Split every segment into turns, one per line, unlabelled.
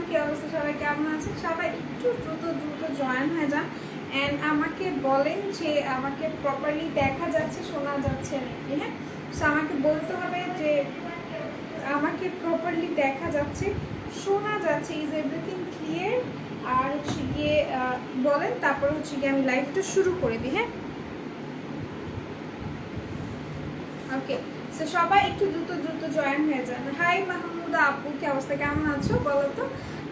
কি অবস্থা, সবাই কেমন আছেন? সবাই একটু দ্রুত দ্রুত জয়েন হয়ে যান অ্যান্ড আমাকে বলেন যে আমাকে প্রপারলি দেখা যাচ্ছে, শোনা যাচ্ছে নাকি। হ্যাঁ, সো আমাকে বলতে হবে যে আমাকে প্রপারলি দেখা যাচ্ছে, শোনা যাচ্ছে, ইজ এভরিথিং ক্লিয়ার। আর হচ্ছে গিয়ে বলেন, তারপর হচ্ছে গিয়ে আমি লাইভটা শুরু করে দিই। হ্যাঁ, ওকে। সো সবাই একটু দ্রুত দ্রুত জয়েন হয়ে যান। হাই মাহমুদা আপু, কি অবস্থা, কেমন আছো বলো তো?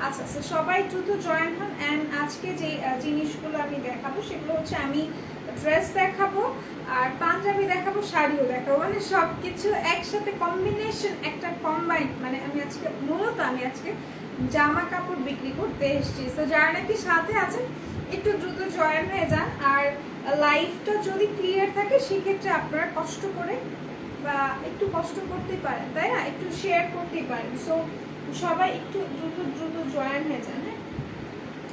আচ্ছা, সো সবাই দ্রুত জয়েন হন। অ্যান্ড আজকে যে জিনিসগুলো আমি দেখাবো সেগুলো হচ্ছে আমি ড্রেস দেখাবো, আর পাঞ্জাবি দেখাবো, শাড়িও দেখাবো, মানে সব কিছু একসাথে কম্বিনেশন, একটা কম্বাইন্ড। মানে আমি আজকে জামা কাপড় বিক্রি করতে এসেছি। তো যারা নাকি সাথে আছেন একটু দ্রুত জয়েন হয়ে যান। আর লাইফটা যদি ক্লিয়ার থাকে সেক্ষেত্রে আপনারা কষ্ট করে বা একটু কষ্ট করতেই পারেন, তাই না? একটু শেয়ার করতেই পারেন। সো সবাই একটু দ্রুত দ্রুত জয়েন হয়ে যান। হ্যাঁ,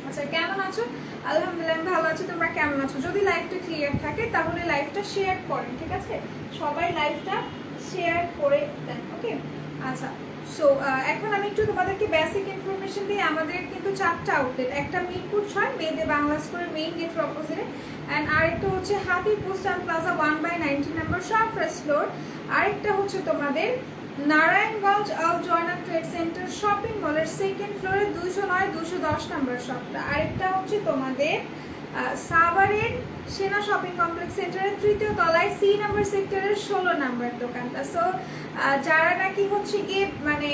আচ্ছা, কেমন আছো? আলহামদুলিল্লাহ আমি ভালো আছি, তোমরা কেমন আছো? যদি লাইভটা ক্লিয়ার থাকে তাহলে লাইভটা শেয়ার করেন, ঠিক আছে? সবাই লাইভটা শেয়ার করে দেন, ওকে? আচ্ছা, সো এখন আমি একটু তোমাদেরকে বেসিক ইনফরমেশন দিই। আমাদের কিন্তু 4টা আউটলেট, একটা মিরপুর 6 মেয়েদের বাংলা স্কুলের মেইন গেট অপোজিটে, অ্যান্ড আরেকটা হচ্ছে হাতির পোস্টান প্লাজা 1/19 নম্বর শপ ফার্স্ট ফ্লোর, আরেকটা হচ্ছে তোমাদের নারায়ণগঞ্জ আল জয়না ট্রেড সেন্টার শপিং মলের সেকেন্ড ফ্লোরে 209-210 নম্বর শপটা, আরেকটা হচ্ছে তোমাদের সাভারের সেনা শপিং কমপ্লেক্স সেন্টারের 3য় তলায় সি নাম্বার সেক্টরের 16 নম্বর দোকানটা। সো যারা নাকি হচ্ছে গিয়ে মানে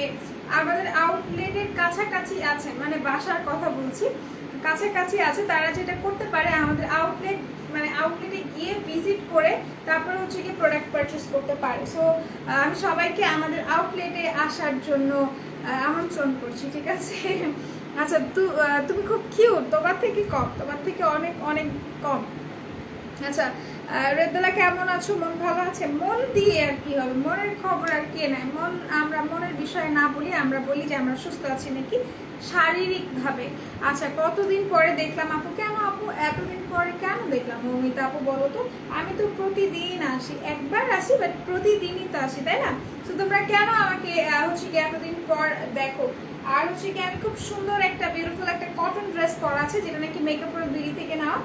আমাদের আউটলেটের কাছাকাছি আছে, মানে বাসার কথা বলছি, কাছাকাছি আছে, তারা যেটা করতে পারে আমাদের আউটলেটে গিয়ে ভিজিট করে তারপরে হচ্ছে গিয়ে প্রোডাক্ট পারচেস করতে পারে। সো আমি সবাইকে আমাদের আউটলেটে আসার জন্য আমন্ত্রণ করছি, ঠিক আছে? আচ্ছা, তুমি খুব কিউট, তোমার থেকে অনেক অনেক কম। আচ্ছা, রেদলা কেমন আছো? মন ভালো আছে? মন দিয়ে আর কি হবে, মনের খবর আর কে নেয়? আমরা মনের বিষয়ে না বলি, আমরা বলি যে আমরা সুস্থ আছি নাকি শারীরিকভাবে। আচ্ছা, কতদিন পরে দেখলাম আপু? কেন আপু এতদিন পরে কেন দেখলাম? মৌমিতা আপু বলো তো। আমি তো প্রতিদিন আসি, একবার আসি বাট প্রতিদিনই তো আসি, তাই না? তো তোমরা কেন আমাকে হচ্ছে কি এতদিন পর দেখো? আর হচ্ছে কি আমি খুব সুন্দর একটা বিউটিফুল একটা কটন ড্রেস পরা আছে, যেটা নাকি মেকআপের বিডি থেকে নেওয়া।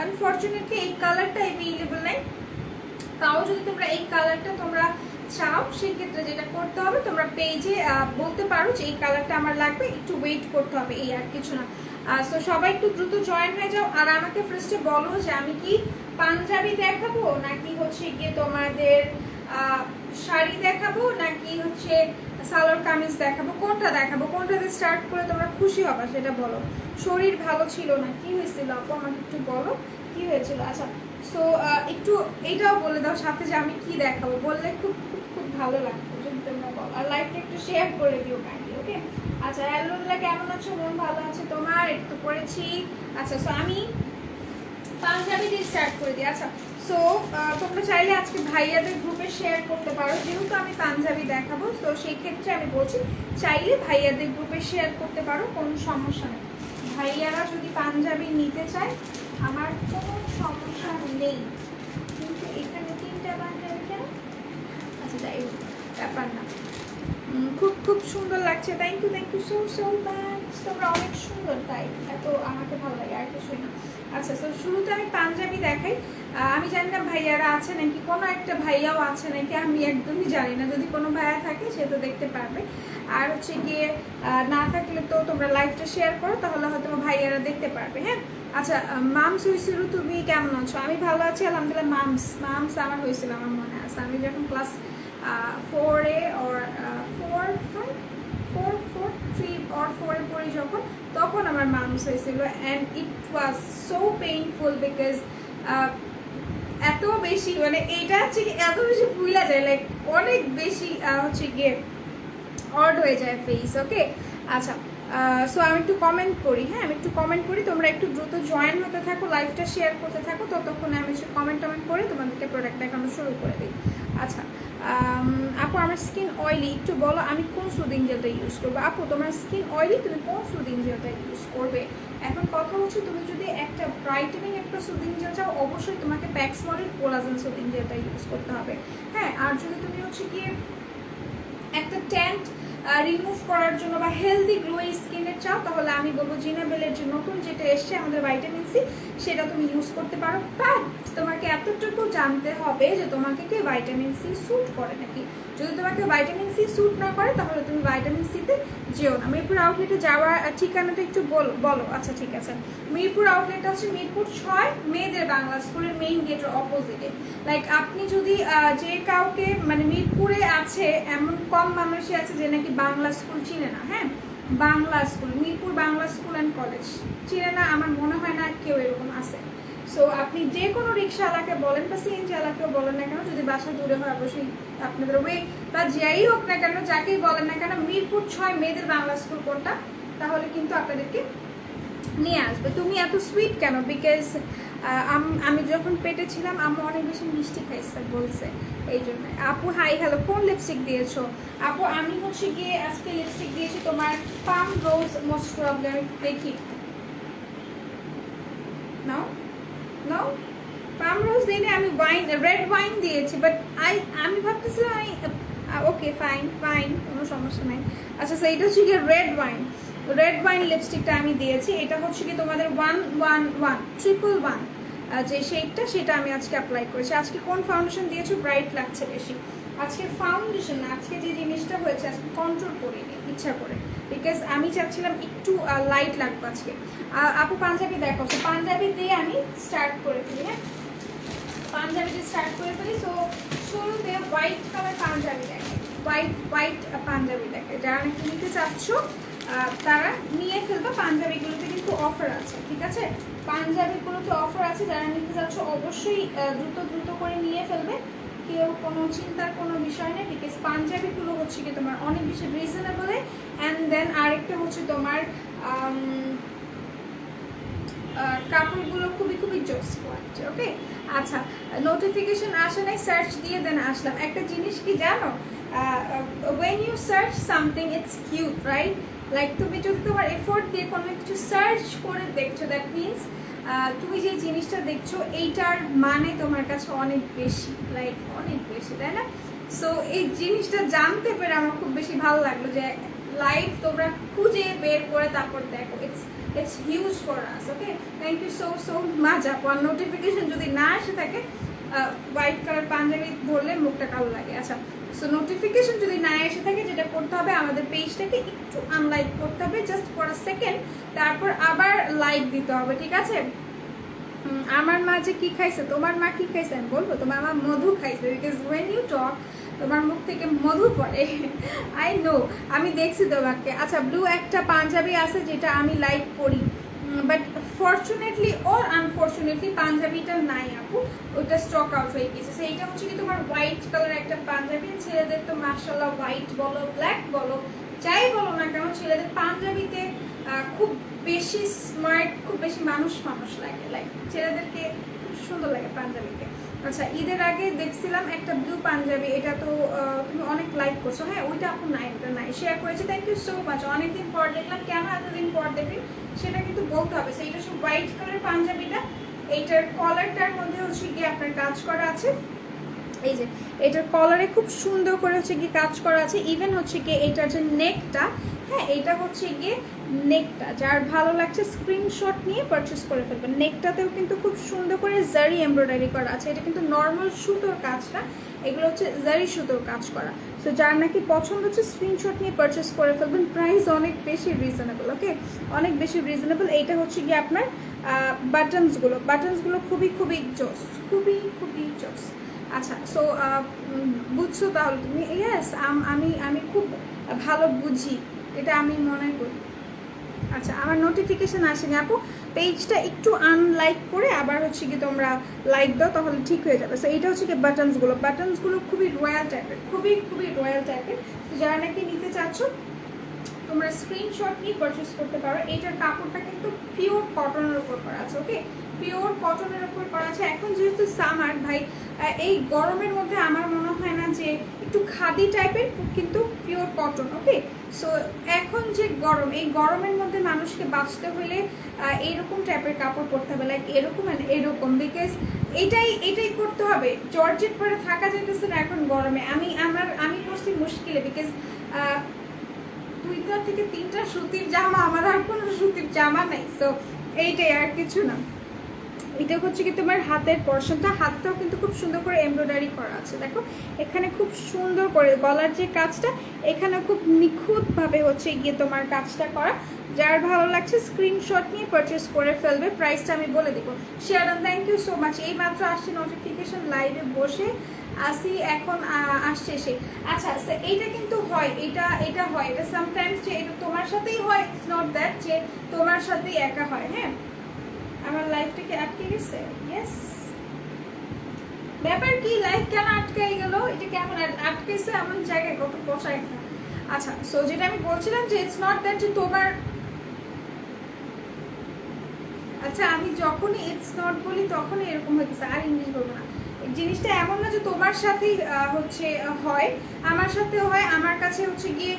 আনফর্চুনেটলি এই কালারটা অ্যাভেলেবল নেই। তাও যদি তোমরা এই কালারটা তোমরা চাও, সেক্ষেত্রে যেটা করতে হবে, তোমরা পেজে বলতে পারো যে এই কালারটা আমার লাগবে, একটু ওয়েট করতে হবে, এই আর কিছু না। সো সবাই একটু দ্রুত জয়েন হয়ে যাও। আর আমাকে ফার্স্টে বলো যে আমি কি পাঞ্জাবি দেখাবো, নাকি হচ্ছে গিয়ে তোমাদের শাড়ি দেখাবো, নাকি হচ্ছে সালোয়ার কামিজ দেখাবো, কোনটা দেখাবো? কোনটাতে স্টার্ট করে তোমরা খুশি হবা সেটা বলো। শরীর ভালো ছিল না, কি হয়েছিল আপু আমাকে একটু বলো, কি হয়েছিল? আচ্ছা, সো একটু এইটাও বলে দাও সাথে যে আমি কি দেখাবো, বললে খুব খুব খুব ভালো লাগতো যদি তোমরা বলো। আর লাইভটা একটু শেয়ার করে দিও কাইন্ডলি, ওকে? আচ্ছা, হ্যালো, কেমন আছো? মন ভালো আছে তোমার? একটু করেছি। আচ্ছা, সো আমি পাঞ্জাবি দিয়ে স্টার্ট করে দিই। আচ্ছা, সো তোমরা চাইলে আজকে ভাইয়াদের গ্রুপে শেয়ার করতে পারো, যেহেতু আমি পাঞ্জাবি দেখাবো। তো সেই ক্ষেত্রে আমি বলছি চাইলে ভাইয়াদের গ্রুপে শেয়ার করতে পারো, কোনো সমস্যা নেই। ভাইয়ারা যদি পাঞ্জাবি নিতে চায় আমার কোনো সমস্যা নেই, কিন্তু এখানে 3টা পাঞ্জাবি কেন? আচ্ছা, যাই হোক, ব্যাপার না। খুব খুব সুন্দর লাগছে, থ্যাংক ইউ সো মাচ। তোমরা অনেক সুন্দর, তাই এত আমাকে ভালো লাগে, আর কিছুই না। আচ্ছা, তো শুরুতে আমি পাঞ্জাবি দেখাই। আমি জানি না ভাইয়ারা আছে নাকি, কোনো একটা ভাইয়াও আছে নাকি, আমি একদমই জানি না। যদি কোনো ভাইয়া থাকে সে তো দেখতে পারবে, আর হচ্ছে গিয়ে না থাকলে তো তোমরা লাইভটা শেয়ার করো, তাহলে হয়তো ভাইয়ারা দেখতে পারবে। হ্যাঁ, আচ্ছা, মামস হয়েছিল, তুমি কেমন আছো? আমি ভালো আছি আলহামদুলিল্লাহ। মামস আমার হয়েছিল, আমার মনে আছে, আমি যখন ক্লাস 4-এ or 4-3 পড়ি যখন, তখন আমার মামস হয়েছিল। And it was so painful because এত বেশি, মানে এইটা হচ্ছে এত বেশি ভুলা যায়, লাইক অনেক বেশি হচ্ছে গিয়ে অড হয়ে যায় ফেস, ওকে? আচ্ছা, সো আমি একটু কমেন্ট করি। হ্যাঁ, আমি একটু কমেন্ট করি, তোমরা একটু দ্রুত জয়েন হতে থাকো, লাইভটা শেয়ার করতে থাকো, ততক্ষণ আমি একটু কমেন্ট করে তোমাদেরকে প্রোডাক্ট দেখানো শুরু করে দিই। আচ্ছা, আপু আমার স্কিন অয়েলি, একটু বলো আমি কোন সুদিং জেলটা ইউজ করবো। আপু তোমার স্কিন অয়েলি, তুমি কোন সুদিং জেলটা ইউজ করবে? এখন কথা হচ্ছে, তুমি যদি একটা ব্রাইটেনিং একটা সুদিং জেল চাও, অবশ্যই তোমাকে প্যাক্সমলের কোলাজেন সুদিং জেলটা ইউজ করতে হবে। হ্যাঁ, আর যদি তুমি হচ্ছে গিয়ে একটা ট্যান্ট রিমুভ করার জন্য বা হেলদি গ্লোই স্কিনের চাও, তাহলে আমি বলবো জিনাবেলের যে নতুন যেটা এসছে আমাদের ভাইটামিন সি, সেটা তুমি ইউজ করতে পারো। বাট তোমাকে এতটুকু জানতে হবে যে তোমাকে কি ভাইটামিন সি স্যুট করে নাকি। যদি তোমাকে ভাইটামিন সি স্যুট না করে তাহলে তুমি ভাইটামিন সিতে যেও না। মিরপুর আউটলেটে যাওয়ার ঠিকানাটা একটু বলো। আচ্ছা ঠিক আছে, মিরপুর আউটলেটটা হচ্ছে মিরপুর 6 মেয়েদের বাংলা স্কুলের মেইন গেটের অপোজিটে। লাইক আপনি যদি যে কাউকে মানে মিরপুরে আছে এমন কম মানুষই আছে যে নাকি বাংলা স্কুল চিনে না। হ্যাঁ, Bangla school, Mirpur Bangla school and college চিনে না, আমার মনে হয় না কেউ এরকম আছে। সো আপনি যে কোনো রিক্সাওয়ালাকে বলেন বা সিএনজিওয়ালাকেও বলেন না কেন, যদি বাসা দূরে হয় অবশ্যই আপনাদের ওয়ে বা যাই হোক না কেন, যাকেই বলেন না কেন, মিরপুর 6 মেয়েদের বাংলা স্কুল কোনটা, তাহলে কিন্তু আপনাদেরকে নিয়ে আসবে। তুমি এত সুইট কেন? বিকজ আমি যখন পেটে ছিলাম আম্মু অনেক বেশি মিষ্টি খাইছে বলছে, এই জন্য। আপু হাই হ্যালো, কোন লিপস্টিক দিয়েছো? আপু আমি হচ্ছে গিয়ে আজকে লিপস্টিক দিয়েছি তোমার পাম রোজ মোস্ট প্রবলেম। দেখি নাও নাও, পাম রোজ দিনে আমি ওয়াইন রেড ওয়াইন দিয়েছি, বাট আমি ভাবতেছিলাম আমি ওকে ফাইন ফাইন, কোনো সমস্যা নাই। আচ্ছা সেইটা হচ্ছে গিয়ে রেড ওয়াইন লিপস্টিকটা আমি দিয়েছি। এটা হচ্ছে কি তোমাদের 111 যে শেডটা, সেটা আমি আজকে অ্যাপ্লাই করেছি। আজকে কোন ফাউন্ডেশন দিয়েছো? ব্রাইট লাগছে বেশি। আজকে ফাউন্ডেশন না, আজকে যে জিনিসটা হয়েছে আজকে কন্ট্রোল করিনি ইচ্ছা করে, বিকজ আমি চাচ্ছিলাম একটু লাইট লাগবে আজকে। আপু পাঞ্জাবি দেখো, তো পাঞ্জাবি দিয়ে আমি স্টার্ট করে ফেলি। হ্যাঁ, পাঞ্জাবি দিয়ে স্টার্ট করে ফেলি। সো শুরুতে হোয়াইট কালার পাঞ্জাবি দেখে, হোয়াইট পাঞ্জাবি দেখে, যারা নাকি নিতে চাচ্ছ তারা নিয়ে ফেলবে। পাঞ্জাবিগুলোতে কিন্তু অফার আছে, ঠিক আছে? পাঞ্জাবিগুলোতে অফার আছে, যারা নিতে চাচ্ছ অবশ্যই দ্রুত করে নিয়ে ফেলবে। কেউ কোনো চিন্তার কোনো বিষয় নেই, বিকজ পাঞ্জাবিগুলো হচ্ছে কি তোমার অনেক বেশি রিজনেবলে। অ্যান্ড দেন আরেকটা হচ্ছে তোমার কাপড়গুলো খুবই জোস কোয়ালিটি। ওকে আচ্ছা, নোটিফিকেশন আসে নাই, সার্চ দিয়ে দেন আসলাম। একটা জিনিস কি জানো, when you search something it's cute, right? Like তুমি যদি তোমার এফোর্ট দিয়ে কোনো কিছু সার্চ করে দেখছো, দ্যাট মিনস তুমি যে জিনিসটা দেখছো এইটার মানে তোমার কাছে অনেক বেশি, লাইক অনেক বেশি, তাই না? সো এই জিনিসটা জানতে পেরে আমার খুব বেশি ভালো লাগলো যে লাইভ তোমরা খুঁজে বের করে তারপর দেখো। It's huge for us. Okay, thank you so much আপু। আর নোটিফিকেশন যদি না এসে থাকে, হোয়াইট কালার পাঞ্জাবি ধরলে মুখটা কালো লাগে। আচ্ছা, সো নোটিফিকেশন যদি না এসে থাকে, যেটা করতে হবে আমাদের পেজটাকে একটু আনলাইক করতে হবে জাস্ট ফর আ সেকেন্ড, তারপর আবার লাইক দিতে হবে, ঠিক আছে? আমার মা যে কি খাইছে, তোমার মা কি খাইছে আমি বলবো? তোমার মা মধু খাইছে, বিকজ ওয়েন ইউ টক তোমার মুখ থেকে মধু পড়ে। আই নো, আমি দেখছি তোমাকে। আচ্ছা, ব্লু একটা পাঞ্জাবি আছে যেটা আমি লাইক করি, বাট ফর্চুনেটলি ওর আনফর্চুনেটলি পাঞ্জাবিটা নাই আপু, ওইটা স্টক আউট হয়ে গেছে। সো এইটা হচ্ছে কি তোমার হোয়াইট কালার একটা পাঞ্জাবি। ছেলেদের তো মার্শাল্লাহ হোয়াইট বলো ব্ল্যাক বলো যাই বলো না কেন, ছেলেদের পাঞ্জাবিতে খুব বেশি স্মার্ট, খুব বেশি মানুষ লাগে, লাইক ছেলেদেরকে খুব সুন্দর লাগে পাঞ্জাবিতে। আচ্ছা, ঈদের আগে দেখছিলাম একটা ব্লু পাঞ্জাবি, এটা তো তুমি অনেক লাইক করছো। হ্যাঁ, ওইটা আপু নাই, ওটা নাই, শেয়ার করেছে, থ্যাংক ইউ সো মাচ। অনেকদিন পর দেখলাম, কেন এতদিন পর দেখি সেটা কিন্তু বলতে হবে। সেইটা হচ্ছে হোয়াইট কালার পাঞ্জাবিটা, এইটার কলারটার মধ্যে হচ্ছে গিয়ে আপনার কাজ করা আছে। এই যে এটার কলারে খুব সুন্দর করে হচ্ছে গিয়ে কাজ করা আছে। ইভেন হচ্ছে গিয়ে এটার যে নেকটা, হ্যাঁ এটা হচ্ছে গিয়ে নেকটা, যার ভালো লাগছে স্ক্রিনশট নিয়ে পারচেস করে ফেলবেন। নেকটাতেও কিন্তু খুব সুন্দর করে জারি এমব্রয়ডারি করা আছে। এটা কিন্তু নর্মাল সুতোর কাজ না, এগুলো হচ্ছে জারি সুতোর কাজ করা। সো যার নাকি পছন্দ হচ্ছে স্ক্রিনশট নিয়ে পারচেস করে ফেলবেন। প্রাইস অনেক বেশি রিজনেবল। ওকে, অনেক বেশি রিজনেবল। এইটা হচ্ছে গিয়ে আপনার বাটনসগুলো খুবই জোস, খুবই জোস। আচ্ছা, সো বুঝছো তাহলে তুমি? ইয়েস, আমি খুব ভালো বুঝি, এটা আমি মনে করি। আচ্ছা, আমার নোটিফিকেশান আসেনি আপু, পেজটা একটু আনলাইক করে আবার হচ্ছে কি তোমরা লাইক দাও, তাহলে ঠিক হয়ে যাবে। সো এইটা হচ্ছে কি বাটনসগুলো খুবই রয়্যাল টাইপের, খুবই রয়্যাল টাইপের। তো যারা নাকি নিতে চাচ্ছ তোমরা স্ক্রিনশট নিয়ে পারচেস করতে পারো। এইটার কাপড়টা কিন্তু পিওর কটনের উপর করা আছে। ওকে, পিওর কটনের উপর করা আছে। এখন যেহেতু সামার ভাই, এই গরমের মধ্যে আমার মনে হয় না যে একটু খাদি টাইপের, কিন্তু পিওর কটন। ওকে, সো এখন যে গরম, এই গরমের মধ্যে মানুষকে বাঁচতে হলে এইরকম টাইপের কাপড় পরতে হবে, লাইক এরকম, বিকজ এটাই করতে হবে। জর্জেট পরে থাকা যেতেছে না এখন গরমে। আমি পড়ছি মুশকিলে, বিকজ 2টা থেকে 3টা সুতির জামা, আমার আর কোনো সুতির জামা নাই। সো এইটাই, আর কিছু না। এটা হচ্ছে কি তোমার হাতের পোর্শনটা, হাতটাও কিন্তু খুব সুন্দর করে এমব্রয়ডারি করা আছে। দেখো এখানে খুব সুন্দর করে গলার যে কাজটা, এখানে খুব নিখুঁতভাবে হচ্ছে গিয়ে তোমার কাজটা করা। যার ভালো লাগছে স্ক্রিনশট নিয়ে পারচেস করে ফেলবে। প্রাইসটা আমি বলে দেবো। শেয়ারন থ্যাংক ইউ সো মাচ। এই মাত্র আসছে নোটিফিকেশন, লাইভে বসে আসি এখন, আসছে সে। আচ্ছা এইটা কিন্তু হয়, এটা হয়, এটা সামটাইমস যে এটা তোমার সাথেই হয়, ইটস নট দ্যাট যে তোমার সাথেই একা হয়। হ্যাঁ, আমার লাইফটাকে আটকে গেছে। ইয়েস, ব্যাপার কি, লাইফ কেন আটকাই গেল, এটা কেমন আটকেছে এমন জায়গায়, কত পোষায় না। আচ্ছা, সো যেটা আমি বলছিলাম যে ইটস নট দ্যাট যে তোমার, আচ্ছা আমি যখনই ইটস নট বলি তখনই এরকম হইতেছে, আর ইংলিশ বলবো না। জিনিসটা এমন না যে তোমার সাথেই হচ্ছে হয়, আমার সাথেও হয়। আমার কাছে হচ্ছে গিয়ে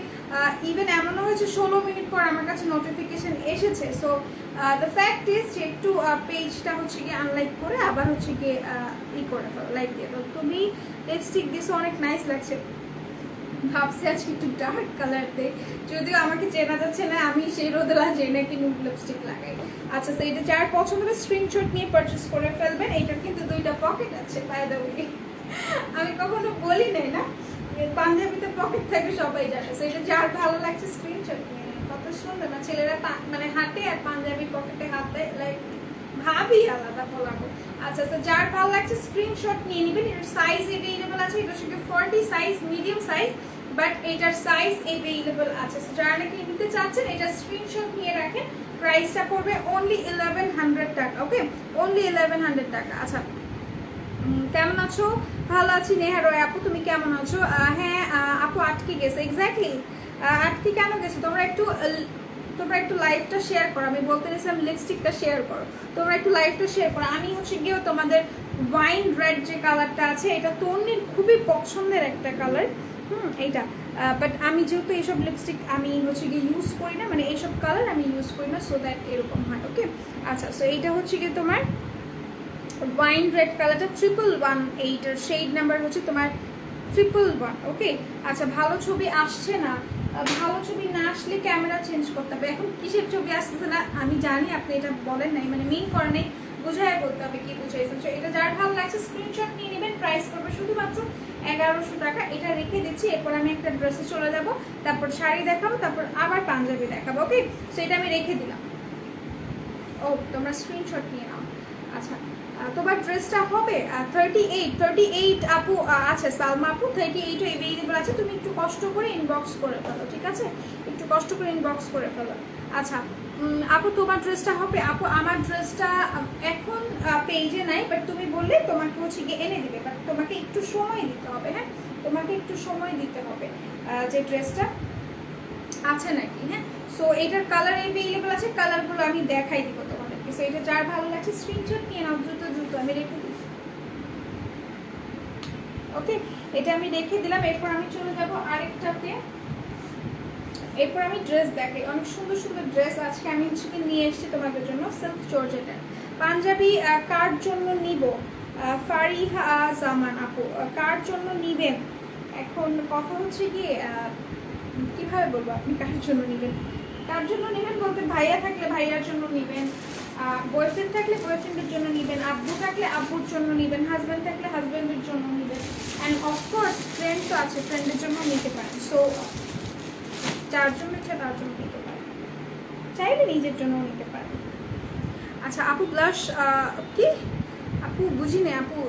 ইভেন এমনও হয়েছে 16 মিনিট পর আমার কাছে নোটিফিকেশন এসেছে। সো দ্য ফ্যাক্ট ইজ যে একটু পেজটা হচ্ছে গিয়ে আনলাইক করে আবার হচ্ছে গিয়ে করে ফেলো, লাইক দিয়ে। তো তুমি লিপস্টিক দিছো, অনেক নাইস লাগছে। ভাবছি আজকে একটু ডার্ক কালার দেই, যদিও আমাকে চেনা যাচ্ছে না, আমি সেই রোদেলা যে নাকি নুড লিপস্টিক লাগাই। আচ্ছা, তো এটা যার পছন্দ হবে স্ক্রিনশট নিয়ে পারচেস করে ফেলবেন। এইটার কিন্তু 2টা পকেট আছে, বাই দ্য ওয়ে। আমি কখনো বলি নাই না, পাঞ্জাবিতে পকেট থাকে সবাই জানে। তো এটা যার ভালো লাগছে স্ক্রিনশট নিয়ে নেন। কত সুন্দর না, ছেলেরা মানে হাঁটে আর পাঞ্জাবি পকেটে হাত দেয়, লাইক ভাবি আলাদা বলাবো। আচ্ছা, তো যার ভালো লাগছে স্ক্রিনশট নিয়ে নেবেন। এর সাইজ এভেইলেবল আছে, এটা হচ্ছে 40 সাইজ, মিডিয়াম সাইজ, বাট এটার সাইজ এভেইলেবল আছে। যারা নাকি নিতে চাচ্ছেন এটা স্ক্রিনশট নিয়ে রাখেন। প্রাইসটা পড়বে অনলি 1100 টাকা। ওকে, অনলি 1100 টাকা। আচ্ছা, কেমন আছো? ভালো আছি নেহা রয় আপু, তুমি কেমন আছো? হ্যাঁ আপু, আটকে গেছে। এক্স্যাক্টলি, আটকে কেন গেছে? তোমরা একটু লাইভটা শেয়ার করো। আমি বলতে নিয়েছিলাম লিপস্টিকটা শেয়ার করো, তোমরা একটু লাইভটা শেয়ার করো। আমি হচ্ছে গিয়েও তোমাদের ওয়াইন রেড যে কালারটা আছে, এটা তন্নির খুবই পছন্দের একটা কালার। এইটা, বাট আমি যেহেতু এইসব লিপস্টিক আমি হচ্ছে গিয়ে ইউজ করি না, মানে এইসব কালার আমি ইউজ করি না, সো দ্যাট এরকম হয়। ওকে, আচ্ছা, সো এইটা হচ্ছে গিয়ে তোমার ওয়াইন রেড কালারটা 111, এইটার শেড নাম্বার হচ্ছে তোমার 111। ওকে, আচ্ছা, ভালো ছবি আসছে না, ভালো ছবি না আসলে ক্যামেরা চেঞ্জ করতে হবে। এখন কিসের ছবি আসতেছে না আমি জানি, আপনি এটা বলেন নাই, মানে মিন করে নেই, বুঝায় বলতে হবে কি বুঝাইছেন। তো এটা যার ভালো লাগছে স্ক্রিনশট নিয়ে নেবেন। প্রাইস করবে শুধুমাত্র 1100 টাকা। এটা রেখে দিচ্ছি, এরপর আমি একটা ড্রেসে চলে যাব, তারপর শাড়ি দেখাবো, তারপর আবার পাঞ্জাবি দেখাবো। ওকে, সো এটা আমি রেখে দিলাম। ও, তোমরা স্ক্রিনশট নিয়ে নাও। আচ্ছা, তোমার ড্রেসটা হবে 38 আপু আছে, সালমা আপু 38 এভেইলেবল আছে। তুমি একটু কষ্ট করে ইনবক্স করে ফেলো, ঠিক আছে? একটু কষ্ট করে ইনবক্স করে ফেলো। আচ্ছা আপু, তোমার ড্রেসটা হবে? আপু আমার ড্রেসটা এখন পেজে নাই, বাট তুমি বললে তোমাকে হচ্ছে গিয়ে এনে দিবে, বাট তোমাকে একটু সময় দিতে হবে। হ্যাঁ, তোমাকে একটু সময় দিতে হবে। যে ড্রেসটা আছে নাকি, হ্যাঁ। সো এটার কালার এভেইলেবল আছে, কালারগুলো আমি দেখাই দিব তোমাদেরকে। সো এটা যার ভালো লাগছে স্ক্রিনশট নিয়ে নাও, দ্রুত আমি রেখে দিই। ওকে, এটা আমি রেখে দিলাম। এরপর আমি চলে যাব আরেকটাতে। এরপর আমি ড্রেস দেখাই, অনেক সুন্দর সুন্দর ড্রেস আজকে আমি হচ্ছে নিয়ে এসেছি তোমাদের জন্য। সিল্ক জর্জেটের পাঞ্জাবি কার জন্য নিব? ফারিহা জামান আপু, কার জন্য নিবেন? এখন কথা হচ্ছে গিয়ে কিভাবে বলবো আপনি কার জন্য নেবেন? কার জন্য নেবেন বলতে, ভাইয়া থাকলে ভাইয়ার জন্য নেবেন, বয়ফ্রেন্ড থাকলে বয়ফ্রেন্ডের জন্য নেবেন, আব্বু থাকলে আব্বুর জন্য নেবেন, হাজব্যান্ড থাকলে হাজব্যান্ডের জন্য নেবেন, অ্যান্ড অফকোর্স ফ্রেন্ড তো আছে, ফ্রেন্ডের জন্য নিতে পারেন। সো যার জন্য ইচ্ছা তার জন্য নিতে পারেন, চাইলে নিজের জন্য নিতে পারেন। আচ্ছা আপু, ব্লাশ কি আপু বুঝি না আপু,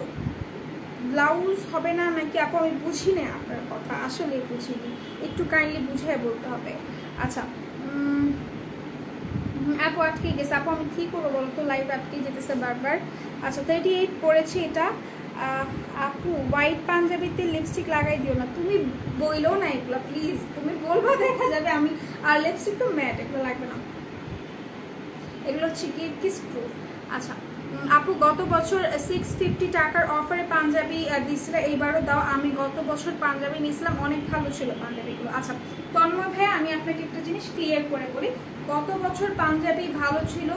ব্লাউজ হবে না নাকি আপু? আমি বুঝি না আপনার কথা, আসলে বুঝিনি, একটু কাইন্ডলি বুঝিয়ে বলতে হবে। আচ্ছা আপু আটকে গেছে। আপু আমি কী করবো বলো তো, লাইভ আটকে যেতেছে বারবার। আচ্ছা 38 পড়েছি এটা। আপু হোয়াইট পাঞ্জাবিতে লিপস্টিক লাগাই দিও না, তুমি বইলেও না এগুলো প্লিজ, তুমি বলবা দেখা যাবে আমি। আর লিপস্টিক তো ম্যাট, এগুলো লাগবে না, এগুলো হচ্ছে কি কিস প্রুফ। আচ্ছা আপু, গত বছর 650 টাকার অফারে পাঞ্জাবি দিয়েছিল, এইবারও দাও। আমি গত বছর পাঞ্জাবি নিয়েছিলাম, অনেক ভালো ছিল পাঞ্জাবিগুলো। আচ্ছা তন্ময় ভাই, আমি আপনাকে একটা জিনিস ক্লিয়ার করে বলি, গত বছর পাঞ্জাবি ভালো ছিল,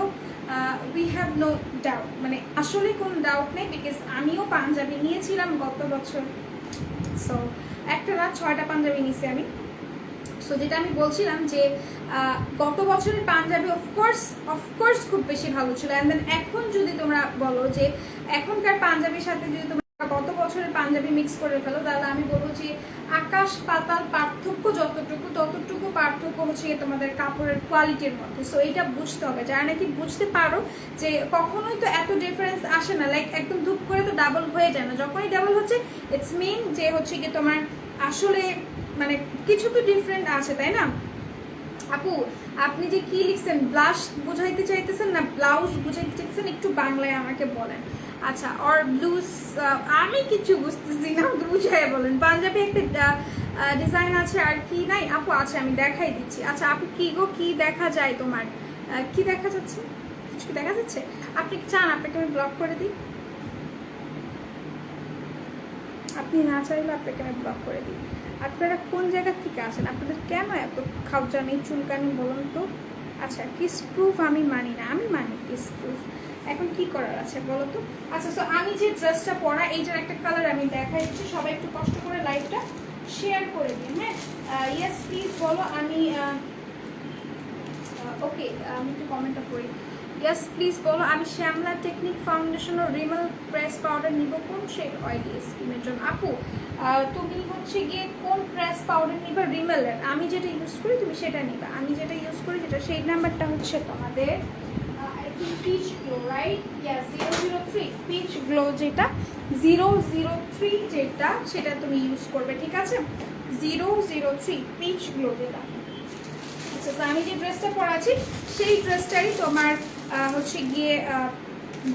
উই হ্যাভ নো ডাউট, মানে আসলে কোনো ডাউট নেই, বিকজ আমিও পাঞ্জাবি নিয়েছিলাম গত বছর। সো একটা না 6টা পাঞ্জাবি নিয়েছি আমি। সো যেটা আমি বলছিলাম যে গত বছরের পাঞ্জাবি অফকোর্স খুব বেশি ভালো ছিল। অ্যান্ড দেন এখন যদি তোমরা বলো যে এখনকার পাঞ্জাবির সাথে যদি তোমরা গত বছরের পাঞ্জাবি মিক্স করে ফেলো, তাহলে আমি বলবো যে আকাশ পাতাল পার্থক্য, যতটুকু ততটুকু পার্থক্য হচ্ছে তোমাদের কাপড়ের কোয়ালিটির মধ্যে। সো এইটা বুঝতে হবে, যারা নাকি বুঝতে পারো যে কখনোই তো এত ডিফারেন্স আসে না, লাইক একদম ধূপ করে তো ডাবল হয়ে যায় না, যখনই ডাবল হচ্ছে ইটস মিন যে হচ্ছে কি তোমার আসলে মানে কিছু তো ডিফারেন্ট আছে, তাই না? আপু আপনি যে কি লিখছেন, ব্লাশ বুঝাইতে চাইতেছেন না ব্লাউজ বুঝাইতে চাইতেছেন, একটু বাংলায় আমাকে বলেন। আচ্ছা, আর ব্লুজ আমি কিছু বুঝতেছি না, বুঝাই বলেন। পাঞ্জাবি একটা ডিজাইন আছে আর কি নাই আপু? আচ্ছা আমি দেখাই দিচ্ছি। আচ্ছা আপু কি গো, কি দেখা যায় তোমার, কি দেখা যাচ্ছে? কিছু কি দেখা যাচ্ছে? আপনি চান আপনাকে আমি ব্লক করে দিই? আপনি না চাইলে আপনাকে আমি ব্লক করে দিই। আপনারা কোন জায়গা থেকে আসেন? আপনাদের কেন এত খাওয়ানি চুলকানি বলুন তো? আচ্ছা কিস প্রুফ আমি মানি না, আমি মানি কিস প্রুফ। এখন কি করার আছে বলো তো? আচ্ছা সো আমি যে ড্রেসটা পরা, এইটার একটা কালার আমি দেখাই দিচ্ছি, সবাই একটু কষ্ট করে লাইভটা শেয়ার করে দিন। হ্যাঁ ইয়েস প্লিজ বলো। আমি ওকে আমি একটু কমেন্টটা করি। ইয়েস প্লিজ বলো। আমি শ্যামলা টেকনিক ফাউন্ডেশন ও রিমেল প্রেস পাউডার নিব কোন শেড অয়েলি স্কিনের জন্য? আপু তুমি হচ্ছে গিয়ে কোন প্রেস পাউডার নিবা? রিমেলের আমি যেটা ইউজ করি তুমি সেটা নিবা। আমি যেটা ইউজ করি যেটা সেই নাম্বারটা হচ্ছে তোমাদের peach glow, right? Yes 003 peach glow, যেটা 003 যেটা সেটা তুমি ইউজ করবে, ঠিক আছে? 003 পিচ গ্লো যেটা। আচ্ছা তো আমি যে ড্রেসটা পরাচ্ছি সেই ড্রেসটারই তোমার হচ্ছে গিয়ে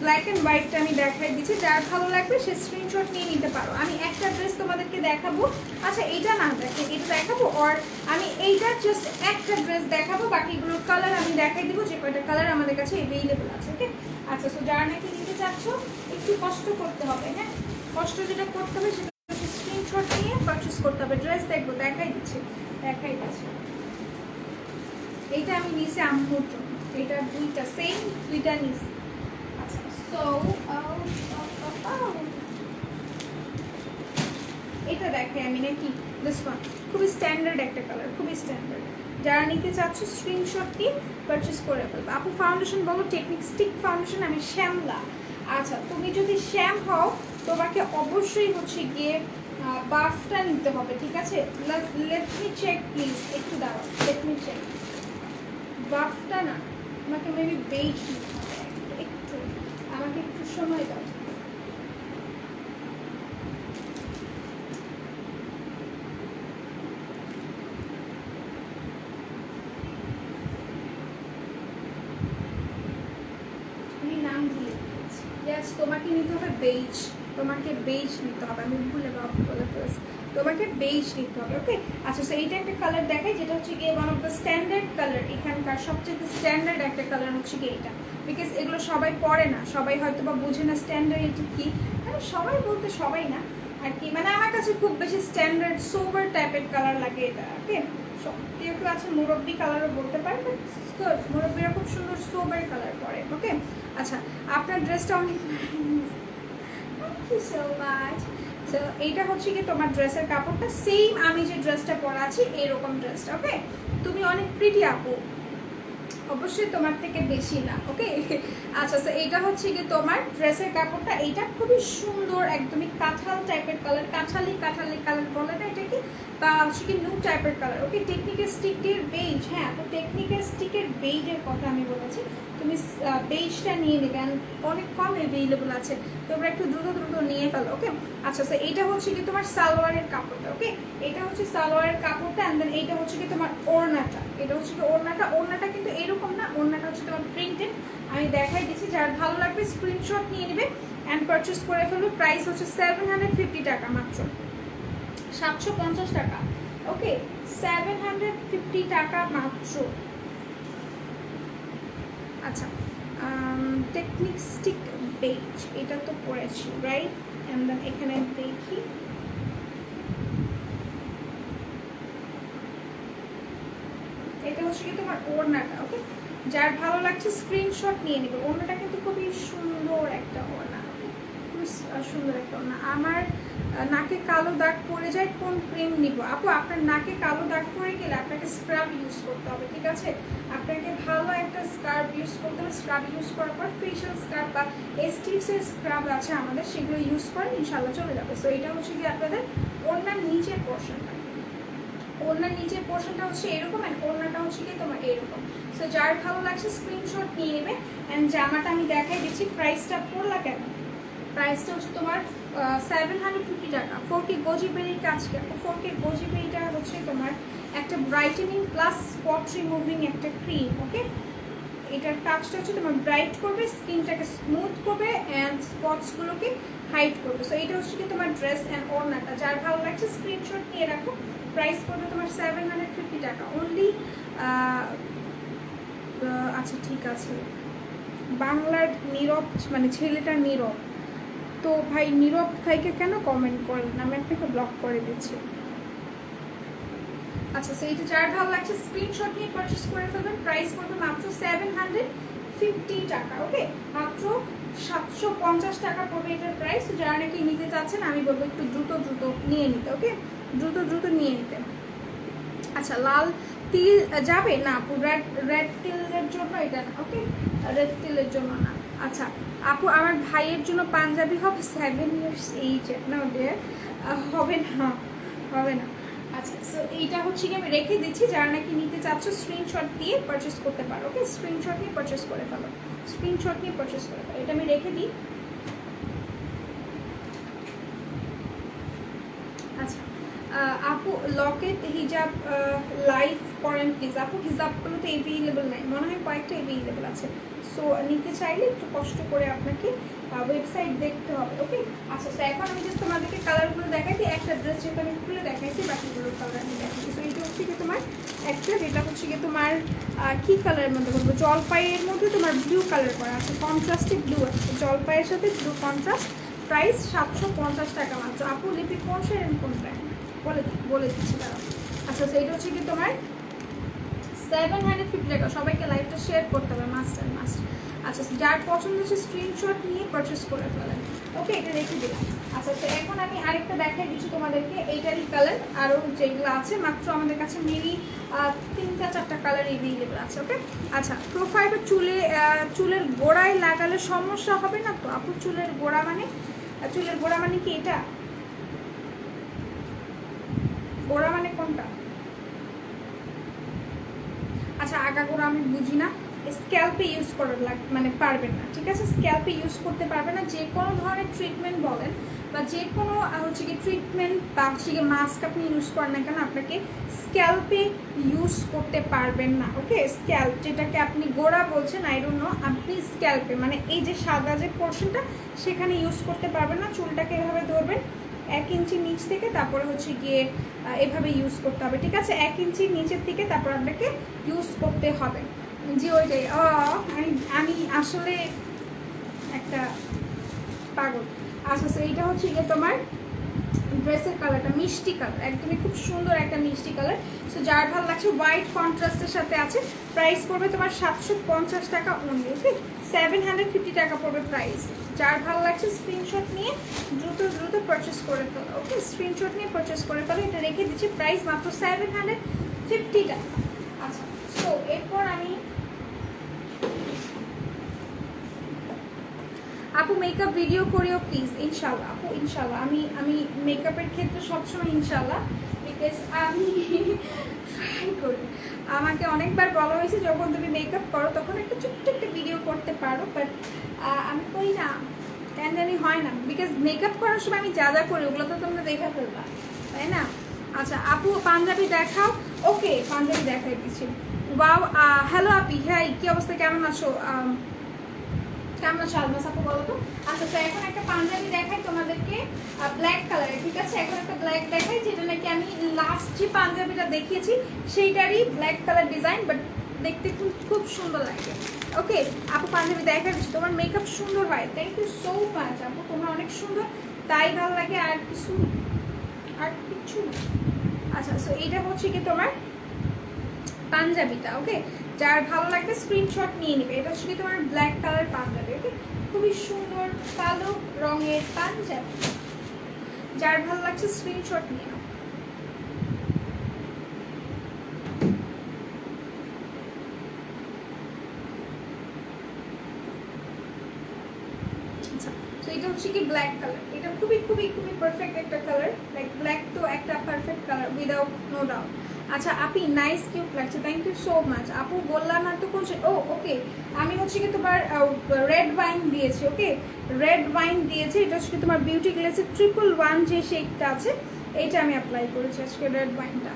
ব্ল্যাক অ্যান্ড হোয়াইটটা আমি দেখাই দিচ্ছি, যার ভালো লাগবে সে স্ক্রিনশট নিয়ে নিতে পারো। আমি একটা ড্রেস তোমাদেরকে দেখাবো। আচ্ছা এইটা না দেখে এটা দেখাবো, আর আমি এইটা জাস্ট একটা ড্রেস দেখাবো, বাকিগুলোর কালার আমি দেখাই দিব যে কয়টা কালার আমাদের কাছে অ্যাভেলেবল আছে। ওকে আচ্ছা সো যারা নাকি নিতে চাচ্ছ একটু কষ্ট করতে হবে, হ্যাঁ কষ্ট যেটা করতে হবে সেটা হচ্ছে স্ক্রিনশট নিয়ে পারচেস করতে হবে। ড্রেস দেখবো, দেখাই দিচ্ছি। এইটা আমি নিচে আম্মুর জন্য, এটা দুইটা সেম দুইটা নিচে। আচ্ছা সো এটা দেখে আমি নাকি দিস ওয়ান খুবই স্ট্যান্ডার্ড একটা কালার, খুবই স্ট্যান্ডার্ড। যারা নিতে চাচ্ছ স্ক্রিনশট দিয়ে পারচেস করে ফেলবে। আপু ফাউন্ডেশন বলো, টেকনিক স্টিক ফাউন্ডেশন। আমি শ্যামলা। আচ্ছা তুমি যদি শ্যাম হও তোমাকে অবশ্যই হচ্ছে গিয়ে বাফটা নিতে হবে, ঠিক আছে? লেট মি চেক প্লিজ, একটু দাঁড়াও, লেট মি চেক। বাফটা না, আমাকে মেবি বেজ নিতে হবে, একটু আমাকে একটু সময় দাও। আমি নাম ভুলে গেছি। ইয়েস তোমাকে নিতে হবে বেজ, তোমাকে বেজ নিতে হবে, আমি ভুলে বলে ফেলেছি, তোমাকে বেজ নিতে হবে। ওকে আচ্ছা সো এইটা একটা কালার দেখাই যেটা হচ্ছে গিয়ে one of the standard colour, এখানকার সবচেয়ে স্ট্যান্ডার্ড একটা কালার হচ্ছে গিয়ে এটা, বিকজ এগুলো সবাই পরে না, সবাই হয়তো বা বোঝে না স্ট্যান্ডার্ড এটা কি। মানে সবাই বলতে সবাই না আর কি, মানে আমার কাছে খুব বেশি স্ট্যান্ডার্ড সোবার টাইপের কালার লাগে এটা। ওকে কেউ কেউ আছে মুরব্বি কালারও বলতে পারে, বাট মুরব্বিরা খুব সুন্দর সোবার কালার পরে। ওকে আচ্ছা আপনার ড্রেসটা অনেক thank you so much. So এইটা হচ্ছে কি তোমার ড্রেসের কাপড়টা সেম আমি যে ড্রেসটা পরা আছি এরকম ড্রেসটা। ওকে তুমি অনেক প্রিটি আপু, অবশ্যই তোমার থেকে বেশি না। ওকে আচ্ছা তো এইটা হচ্ছে কি তোমার ড্রেসের কাপড়টা, এইটা খুবই সুন্দর একদমই কাঁঠাল টাইপের কালার, কাঁঠালি কালার বলে না এটা কি, বা হচ্ছে কি নুড টাইপের কালার। ওকে টেকনিকের স্টিকের বেজ, হ্যাঁ তো টেকনিকের স্টিকের বেজের কথা আমি বলেছি, তুমি বেজটা নিয়ে নেবে, অনেক কম অ্যাভেলেবল আছে, তোমরা একটু দ্রুত নিয়ে ফেলো। ওকে আচ্ছা তো এইটা হচ্ছে কি তোমার সালোয়ারের কাপড়টা। ওকে এটা হচ্ছে সালোয়ারের কাপড়টা, অ্যান্ড দেন এইটা হচ্ছে কি তোমার ওড়নাটা, এটা হচ্ছে কি ওড়নাটা কিন্তু এরকম না, ওড়নাটা হচ্ছে তোমার প্রিন্টেড। আমি দেখাই দিচ্ছি, যার ভালো লাগবে স্ক্রিনশট নিয়ে নেবে অ্যান্ড পারচেস করে ফেলবে। প্রাইস হচ্ছে 750 টাকা, মাত্র 750 টাকা। ওকে 750 টাকা মাত্র। আচ্ছা টেকনিক স্টিক বেজ এটা তো পড়েছি রাইট, অ্যান্ড দেন এখানে দেখি এটা হচ্ছে কি তোমার ওড়নাটা। ওকে যার ভালো লাগছে স্ক্রিনশট নিয়ে নেবে। ওড়নাটা কিন্তু খুবই সুন্দর একটা ওড়না, খুবই সুন্দর একটা ওড়না। আমার নাকে কালো দাগ পড়ে যায়, কোন ক্রিম নিব? আপু আপনার নাকে কালো দাগ পড়ে গেলে আপনাকে স্ক্রাব ইউজ করতে হবে, ঠিক আছে? আপনাকে ভালো একটা স্ক্রাব ইউজ করতে হবে। স্ক্রাব ইউজ করার পর ফেশিয়াল স্ক্রাব বা এসটিভসের স্ক্রাব আছে আমাদের, সেগুলো ইউজ করেন, ইনশাল্লাহ চলে যাবে। সো এটা হচ্ছে কি আপনাদের ওড়নার নিচের পোর্শনটা। ওড়নার নিচের পোর্শনটা হচ্ছে এরকম, অ্যান্ড ওড়নাটা হচ্ছে কি তোমার এরকম। সো যার ভালো লাগছে স্ক্রিনশট নিয়ে নেবে। অ্যান্ড জামাটা আমি দেখাই দিচ্ছি, প্রাইসটা পড়লা কেন? প্রাইসটা হচ্ছে তোমার 750 টাকা। 4K গোজি বেরির কাজ কেন? 4K গোজি বেরিটা হচ্ছে তোমার একটা ব্রাইটেনিং প্লাস স্পট রিমুভিং একটা ক্রিম, ওকে? এটার কাজটা হচ্ছে তোমার ব্রাইট করবে, স্কিনটাকে স্মুথ করবে অ্যান্ড স্পটসগুলোকে হাইড করবে। সো এটা হচ্ছে কি তোমার ড্রেস অ্যান্ড ওড়নাটা। যার ভালো লাগছে স্ক্রিনশট নিয়ে রাখো। প্রাইস পড়বে তোমার 750 টাকা অনলি। আচ্ছা ঠিক আছে, বাংলার নীরব মানে ছেলেটা নীরব, তো ভাই নীরব ভাইকে কেন কমেন্ট করলেন? আমি আপনাকে ব্লক করে দিচ্ছি। আচ্ছা সেইটা যার ভালো লাগছে স্ক্রিনশট নিয়ে পারচেস করে ফেলবেন। প্রাইস পড়বে মাত্র 750 টাকা, ওকে? মাত্র 750 টাকা পড়বে এটার প্রাইস। যারা নাকি নিতে চাচ্ছেন আমি বলবো একটু দ্রুত দ্রুত নিয়ে নিতে, ওকে? দ্রুত দ্রুত নিয়ে নিতে। আচ্ছা লাল তিল যাবে না আপু? রেড তিলের জন্য এটা না, ওকে? রেড তিলের জন্য না। আচ্ছা আপু আমার ভাইয়ের জন্য পাঞ্জাবি হবে 7 ইয়ার্স এইজ, না ডিয়ার হবে না, হবে না। আচ্ছা সো এইটা হচ্ছে কি আমি রেখে দিচ্ছি, যারা নাকি নিতে চাচ্ছ স্ক্রিনশট দিয়ে পারচেস করতে পারো, ওকে? স্ক্রিনশট নিয়ে পারচেস করে ফেলো, স্ক্রিনশট নিয়ে পারচেস করে ফেলো। এটা আমি রেখে দিই। আচ্ছা আপু লকেট হিজাব লাইভ করেন প্লিজ। আপু হিজাবগুলো তো এভেইলেবল নাই, মনে হয় কয়েকটা এভেইলেবল আছে। সো নিতে চাইলে একটু কষ্ট করে আপনাকে ওয়েবসাইট দেখতে হবে, ওকে? আচ্ছা তো এখন আমি জাস্ট তোমাদেরকে কালারগুলো দেখাইছি। একটা ড্রেস যেটা আমি খুলে দেখাইছি, বাকিগুলোর কালার আমি দেখাইছি। সো এইটা হচ্ছে কি তোমার একটা, যেটা হচ্ছে কি তোমার কী কালারের মধ্যে বলবো, জলপাইয়ের মধ্যে তোমার ব্লু কালার করা আছে, কন্ট্রাস্টে ব্লু আছে, জলপাইয়ের সাথে ব্লু কন্ট্রাস্ট। প্রাইস 750 টাকা মাত্র। আপু লিপি কোন শেয়ার কোন ব্র্যান্ড বলে দিচ্ছি তারা। আচ্ছা তো এটা হচ্ছে কি তোমার 750 টাকা। সবাইকে লাইভটা শেয়ার করতে হবে, মাস্ট অ্যান্ড মাস্ট। আচ্ছা যার পছন্দ হচ্ছে স্ক্রিনশট নিয়ে পারচেস করে ফেলেন, ওকে? এটা রেখে দিলাম। আচ্ছা তো এখন আমি আরেকটা দেখাই দিচ্ছি তোমাদেরকে, এইটারই কালার আরও যেগুলো আছে, মাত্র আমাদের কাছে মেবি 3-4টা কালার এভেইলেবল আছে, ওকে? আচ্ছা প্রোফাইলটা চুলের গোড়ায় লাগালে সমস্যা হবে না তো আপু? চুলের গোড়া মানে কি এটা? গোড়া মানে কোনটা? আচ্ছা আগাগোড়া আমি বুঝি না। স্ক্যাল্পে ইউজ করার মানে পারবেন না, ঠিক আছে? স্ক্যাল্পে ইউজ করতে পারবেন না। যে কোনো ধরনের ট্রিটমেন্ট বলেন বা যে কোনো হচ্ছে কি ট্রিটমেন্ট বা হচ্ছে কি মাস্ক আপনি ইউজ করেন না কেন, আপনাকে স্ক্যাল্পে ইউজ করতে পারবেন না, ওকে? স্ক্যাল্প যেটাকে আপনি গোড়া বলছেন, আই ডোন্ট নো, আপনি স্ক্যাল্পে মানে এই যে সাদা যে পোর্শনটা সেখানে ইউজ করতে পারবেন না। চুলটাকে এভাবে ধরবেন 1 ইঞ্চি নিচ থেকে, তারপরে হচ্ছে গিয়ে এভাবে ইউজ করতে হবে, ঠিক আছে? 1 ইঞ্চি নিচের থেকে তারপর আপনাকে ইউজ করতে হবে। জি ওইটাই। আমি আসলে একটা পাগল। আচ্ছা এইটা হচ্ছে গিয়ে তোমার ড্রেসের কালারটা মিষ্টি কালার, একদমই খুব সুন্দর একটা মিষ্টি কালার। সো যার ভালো লাগছে হোয়াইট কন্ট্রাস্টের সাথে আছে। প্রাইস পড়বে তোমার 750 টাকা অনলি, ওকে? 750 টাকা পড়বে প্রাইস। যার ভালো লাগছে স্ক্রিনশট নিয়ে দ্রুত দ্রুত পারচেস করে ফেলো, ওকে? স্ক্রিনশট নিয়ে পারচেস করে ফেলো। এটা রেখে দিচ্ছি, প্রাইস মাত্র 750 টাকা। আচ্ছা সো এরপর আমি আপু মেকআপ ভিডিও করিও প্লিজ। ইনশাল্লাহ আপু, ইনশাল্লাহ। আমি মেকআপের ক্ষেত্রে সবসময় ইনশাল্লাহ, বিকজ আমি ট্রাই করি। আমাকে অনেকবার বলা হয়েছে যখন তুমি মেকআপ করো তখন একটা ছোট্ট একটা ভিডিও করতে পারো, বাট আমি করি না, কেন জানি হয় না। বিকজ মেকআপ করার সময় আমি যা যা করি ওগুলো তো তোমরা দেখে ফেলবা, তাই না? আচ্ছা আপু পাঞ্জাবি দেখাও, ওকে? পাঞ্জাবি দেখাই দিচ্ছি। ওয়াও হ্যালো আপি, হ্যাঁ কী অবস্থা, কেমন আছো? কেমন আছো আলমাস আপু বলো তো? আচ্ছা তো এখন একটা পাঞ্জাবি দেখাই তোমাদেরকে ব্ল্যাক কালারের, ঠিক আছে? এখন একটা ব্ল্যাক দেখাই, যেটা নাকি আমি লাস্ট যে পাঞ্জাবিটা দেখিয়েছি সেইটারই ব্ল্যাক কালার ডিজাইন, বাট দেখতে খুব সুন্দর লাগে, ওকে? আপু পাঞ্জাবি দেখা দিচ্ছি, তোমার মেকআপ সুন্দর হয়, থ্যাংক ইউ সো মাচ আপু, তোমরা অনেক সুন্দর, তাই ভালো লাগে, আর কিছু না। আচ্ছা সো এইটা হচ্ছে কি তোমার পাঞ্জাবিটা, ওকে? যার ভালো লাগবে স্ক্রিনশট নিয়ে নেবে। এটা হচ্ছে তোমার ব্ল্যাক কালার পাঞ্জাবি, ওকে? খুবই সুন্দর কালো রঙের পাঞ্জাবি। যার ভালো লাগছে স্ক্রিনশট নিয়ে নাও। এটা হচ্ছে কি ব্ল্যাক কালার, এটা খুবই খুবই খুবই পারফেক্ট একটা কালার, লাইক ব্ল্যাক তো একটা perfect colour without no doubt. আচ্ছা আপি নাইস কিউট লাগছে, থ্যাংক ইউ সো মাচ আপু। বললাম না তো কোন, ও ওকে আমি হচ্ছে কি তোমার রেড ওয়াইন দিয়েছি, ওকে রেড ওয়াইন দিয়েছি। এটা হচ্ছে কি তোমার বিউটি গ্লেসের 111 যে শেডটা আছে এইটা আমি অ্যাপ্লাই করেছি আজকে রেড ওয়াইনটা।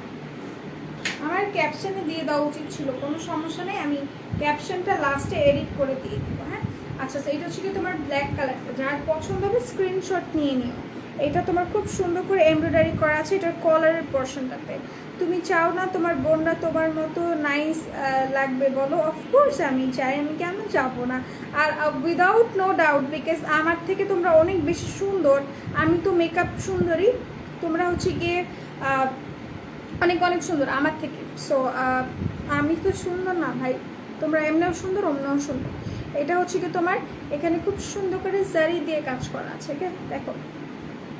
আমার ক্যাপশনে দিয়ে দেওয়া উচিত ছিল, কোনো সমস্যা নেই, আমি ক্যাপশনটা লাস্টে এডিট করে দিয়ে দিব। হ্যাঁ আচ্ছা এটা হচ্ছে কি তোমার ব্ল্যাক কালারটা, যার পছন্দ হবে স্ক্রিনশট নিয়ে নিও। এটা তোমার খুব সুন্দর করে এমব্রয়ডারি করা আছে এটার কলারের পোর্শনটাতে। তুমি চাও না তোমার বোনরা তোমার মতো নাইস লাগবে বলো? অফকোর্স আমি চাই, আমি কেন যাবো না। আর উইদাউট নো ডাউট, বিকজ আমার থেকে তোমরা অনেক বেশি সুন্দর, আমি তো মেকআপ সুন্দরী, তোমরা হচ্ছে গিয়ে অনেক অনেক সুন্দর আমার থেকে। সো আমি তো সুন্দর না ভাই, তোমরা এমনিও সুন্দর অমনিও সুন্দর। এটা হচ্ছে কি তোমার এখানে খুব সুন্দর করে জারি দিয়ে কাজ করা আছে, ঠিক আছে দেখো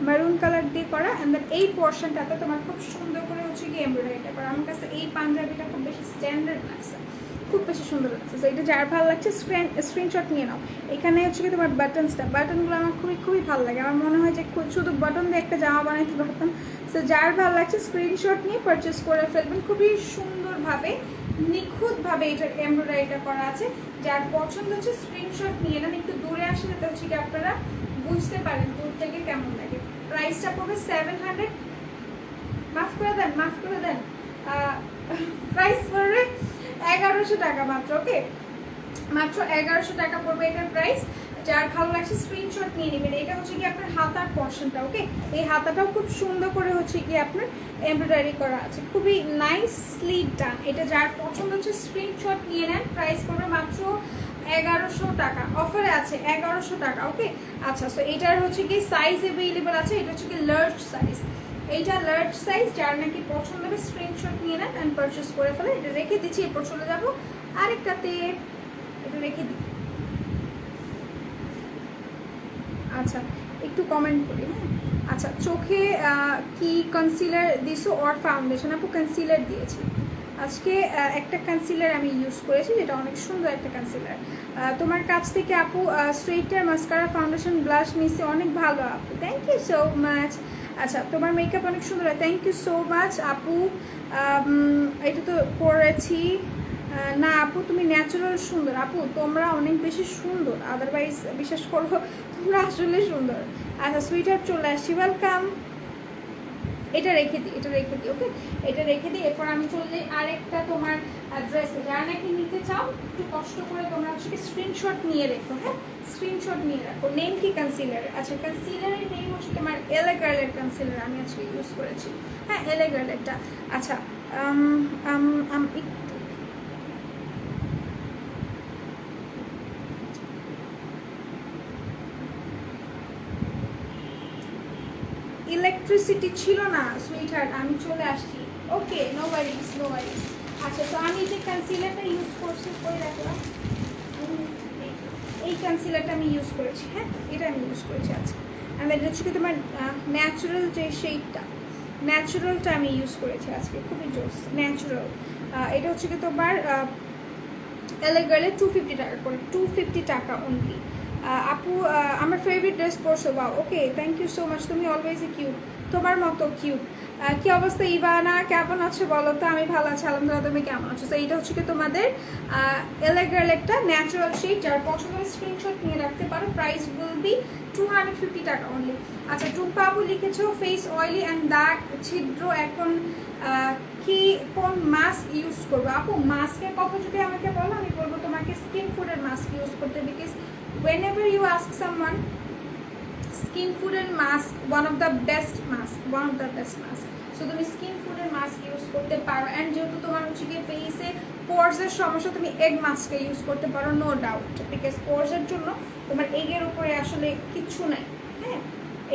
মারুন কালার দিয়ে করা, অ্যান্ড দেন এই পোর্শনটাতে তোমার খুব সুন্দর করে হচ্ছে কি এমব্রয়ডারিটা করা। আমার কাছে এই পাঞ্জাবিটা খুব বেশি স্ট্যান্ডার্ড লাগছে, খুব বেশি সুন্দর লাগছে। তো এটা যার ভালো লাগছে স্ক্রিনশট নিয়ে নাও। এখানে হচ্ছে কি তোমার বাটনগুলো আমার খুবই খুবই ভালো লাগে, আমার মনে হয় যে শুধু বাটন দিয়ে একটা জামা বানাইতে পারতাম। তো যার ভালো লাগছে স্ক্রিনশট নিয়ে পারচেস করে ফেলবেন। খুবই সুন্দরভাবে নিখুঁতভাবে এটার এমব্রয়ডারিটা করা আছে। যার পছন্দ হচ্ছে স্ক্রিনশট নিয়ে নেন। একটু দূরে আসলে তো হচ্ছে কি আপনারা বুঝতে পারেন দূর থেকে কেমন লাগে। প্রাইসটা পড়বে 700, মাফ করে দেন প্রাইস পড়বে 1100 টাকা মাত্র, ওকে মাত্র 1100 টাকা পড়বে এটার প্রাইস। যার ভালো লাগছে স্ক্রিনশট নিয়ে নেবেন। এটা হচ্ছে কি আপনার হাতার পোর্শনটা, ওকে এই হাতাটাও খুব সুন্দর করে হচ্ছে কি আপনার এমব্রয়ডারি করা আছে, খুবই নাইসলি ডান। এটা যার পছন্দ হচ্ছে স্ক্রিনশট নিয়ে নেন। প্রাইস পড়বে মাত্র 1100 টাকা, অফারে আছে 1100 টাকা, ওকে আচ্ছা সো এটার হচ্ছে কি সাইজ অ্যাভেলেবল আছে। এটা হচ্ছে কি লার্জ সাইজ, এইটা লার্জ সাইজ, যার নাকি পছন্দ হবে স্ক্রিনশট নিয়ে নেন অ্যান্ড পারচেস করে ফেলে। এটা রেখে দিচ্ছি, এরপর চলে যাবো আরেকটাতে, এটা রেখে দিই। আচ্ছা একটু কমেন্ট করি। হ্যাঁ আচ্ছা চোখে কি কনসিলার দিছো অর ফাউন্ডেশন? আপু কনসিলার দিয়েছি আজকে, একটা কনসিলার আমি ইউজ করেছি যেটা অনেক সুন্দর একটা কনসিলার। তোমার কাছ থেকে আপু স্ট্রেইটার মাস্কারা ফাউন্ডেশন ব্লাশ নিয়েছি, অনেক ভালো আপু, থ্যাংক ইউ সো মাচ। আচ্ছা তোমার মেকআপ অনেক সুন্দর, থ্যাংক ইউ সো মাচ আপু। এটা তো পরেছি না আপু, তুমি ন্যাচারাল সুন্দর আপু, তোমরা অনেক বেশি সুন্দর, আদারওয়াইজ বিশ্বাস করো তোমরা আসলে সুন্দর। আচ্ছা সুইটার চলে আসছি, ওয়েলকাম। এটা রেখে দিই, ওকে এটা রেখে দিই। এরপর আমি চলে যাই আরেকটা তোমার ড্রেসে, যারা নাকি নিতে চাও একটু কষ্ট করে তোমরা হচ্ছে স্ক্রিনশট নিয়ে রেখো। হ্যাঁ স্ক্রিনশট নিয়ে রাখো। নেম কি কনসিলার? আচ্ছা কনসিলারের নেম হচ্ছে তোমার এলে গার্লের কনসিলার আমি আজকে ইউজ করেছি। হ্যাঁ এলে গার্লেরটা। আচ্ছা ইলেকট্রিসিটি ছিল না সুইটহার্ট, আমি চলে আসছি, ওকে নো ওয়ারিজ। আচ্ছা তো আমি যে কনসিলারটা ইউজ করছি করে রাখলাম, এই কনসিলারটা আমি ইউজ করেছি। হ্যাঁ এটা আমি ইউজ করেছি আজকে। আমি এটা হচ্ছে কি তোমার ন্যাচারাল যে শেডটা, ন্যাচারালটা আমি ইউজ করেছি আজকে, খুবই জোস ন্যাচারাল। এটা হচ্ছে কি তোমার এলে গার্লে 250 টাকা করে, 250 টাকা অনলি। আপু আমার ফেভারিট ড্রেস পরছো, বা okay thank you so much, তুমি অলওয়েজ কিউট, তোমার মতো কিউট। কি অবস্থা ইভানা, কেমন আছো বলো তো? আমি ভালো আছি আলহামদুলিল্লাহ, তুমি কেমন আছো? তো এইটা হচ্ছে কি তোমাদের এলে গার্ল একটা ন্যাচারাল শেড, যার পছন্দ স্ক্রিনশট নিয়ে রাখতে পারো। প্রাইস উইল বি 250 টাকা অনলি। আচ্ছা টুম্পা আপু লিখেছো ফেস অয়েলি অ্যান্ড দাগ ছিদ্র, এখন কি কোন মাস্ক ইউজ করবো? আপু মাস্কের কথা যদি আমাকে বলো, আমি বলবো তোমাকে স্কিন ফুডের মাস্ক ইউজ করতে, because whenever you ask someone, skin food and mask one of the best mask, so তুমি স্কিন ফুডের মাস্ক ইউজ করতে পারো। অ্যান্ড যেহেতু তোমার হচ্ছে কি ফেসে পোরসের সমস্যা, তুমি এগ মাস্কটা ইউজ করতে পারো, নো ডাউট, বিকজ পোরসের জন্য তোমার এগের উপরে আসলে কিচ্ছু নাই। হ্যাঁ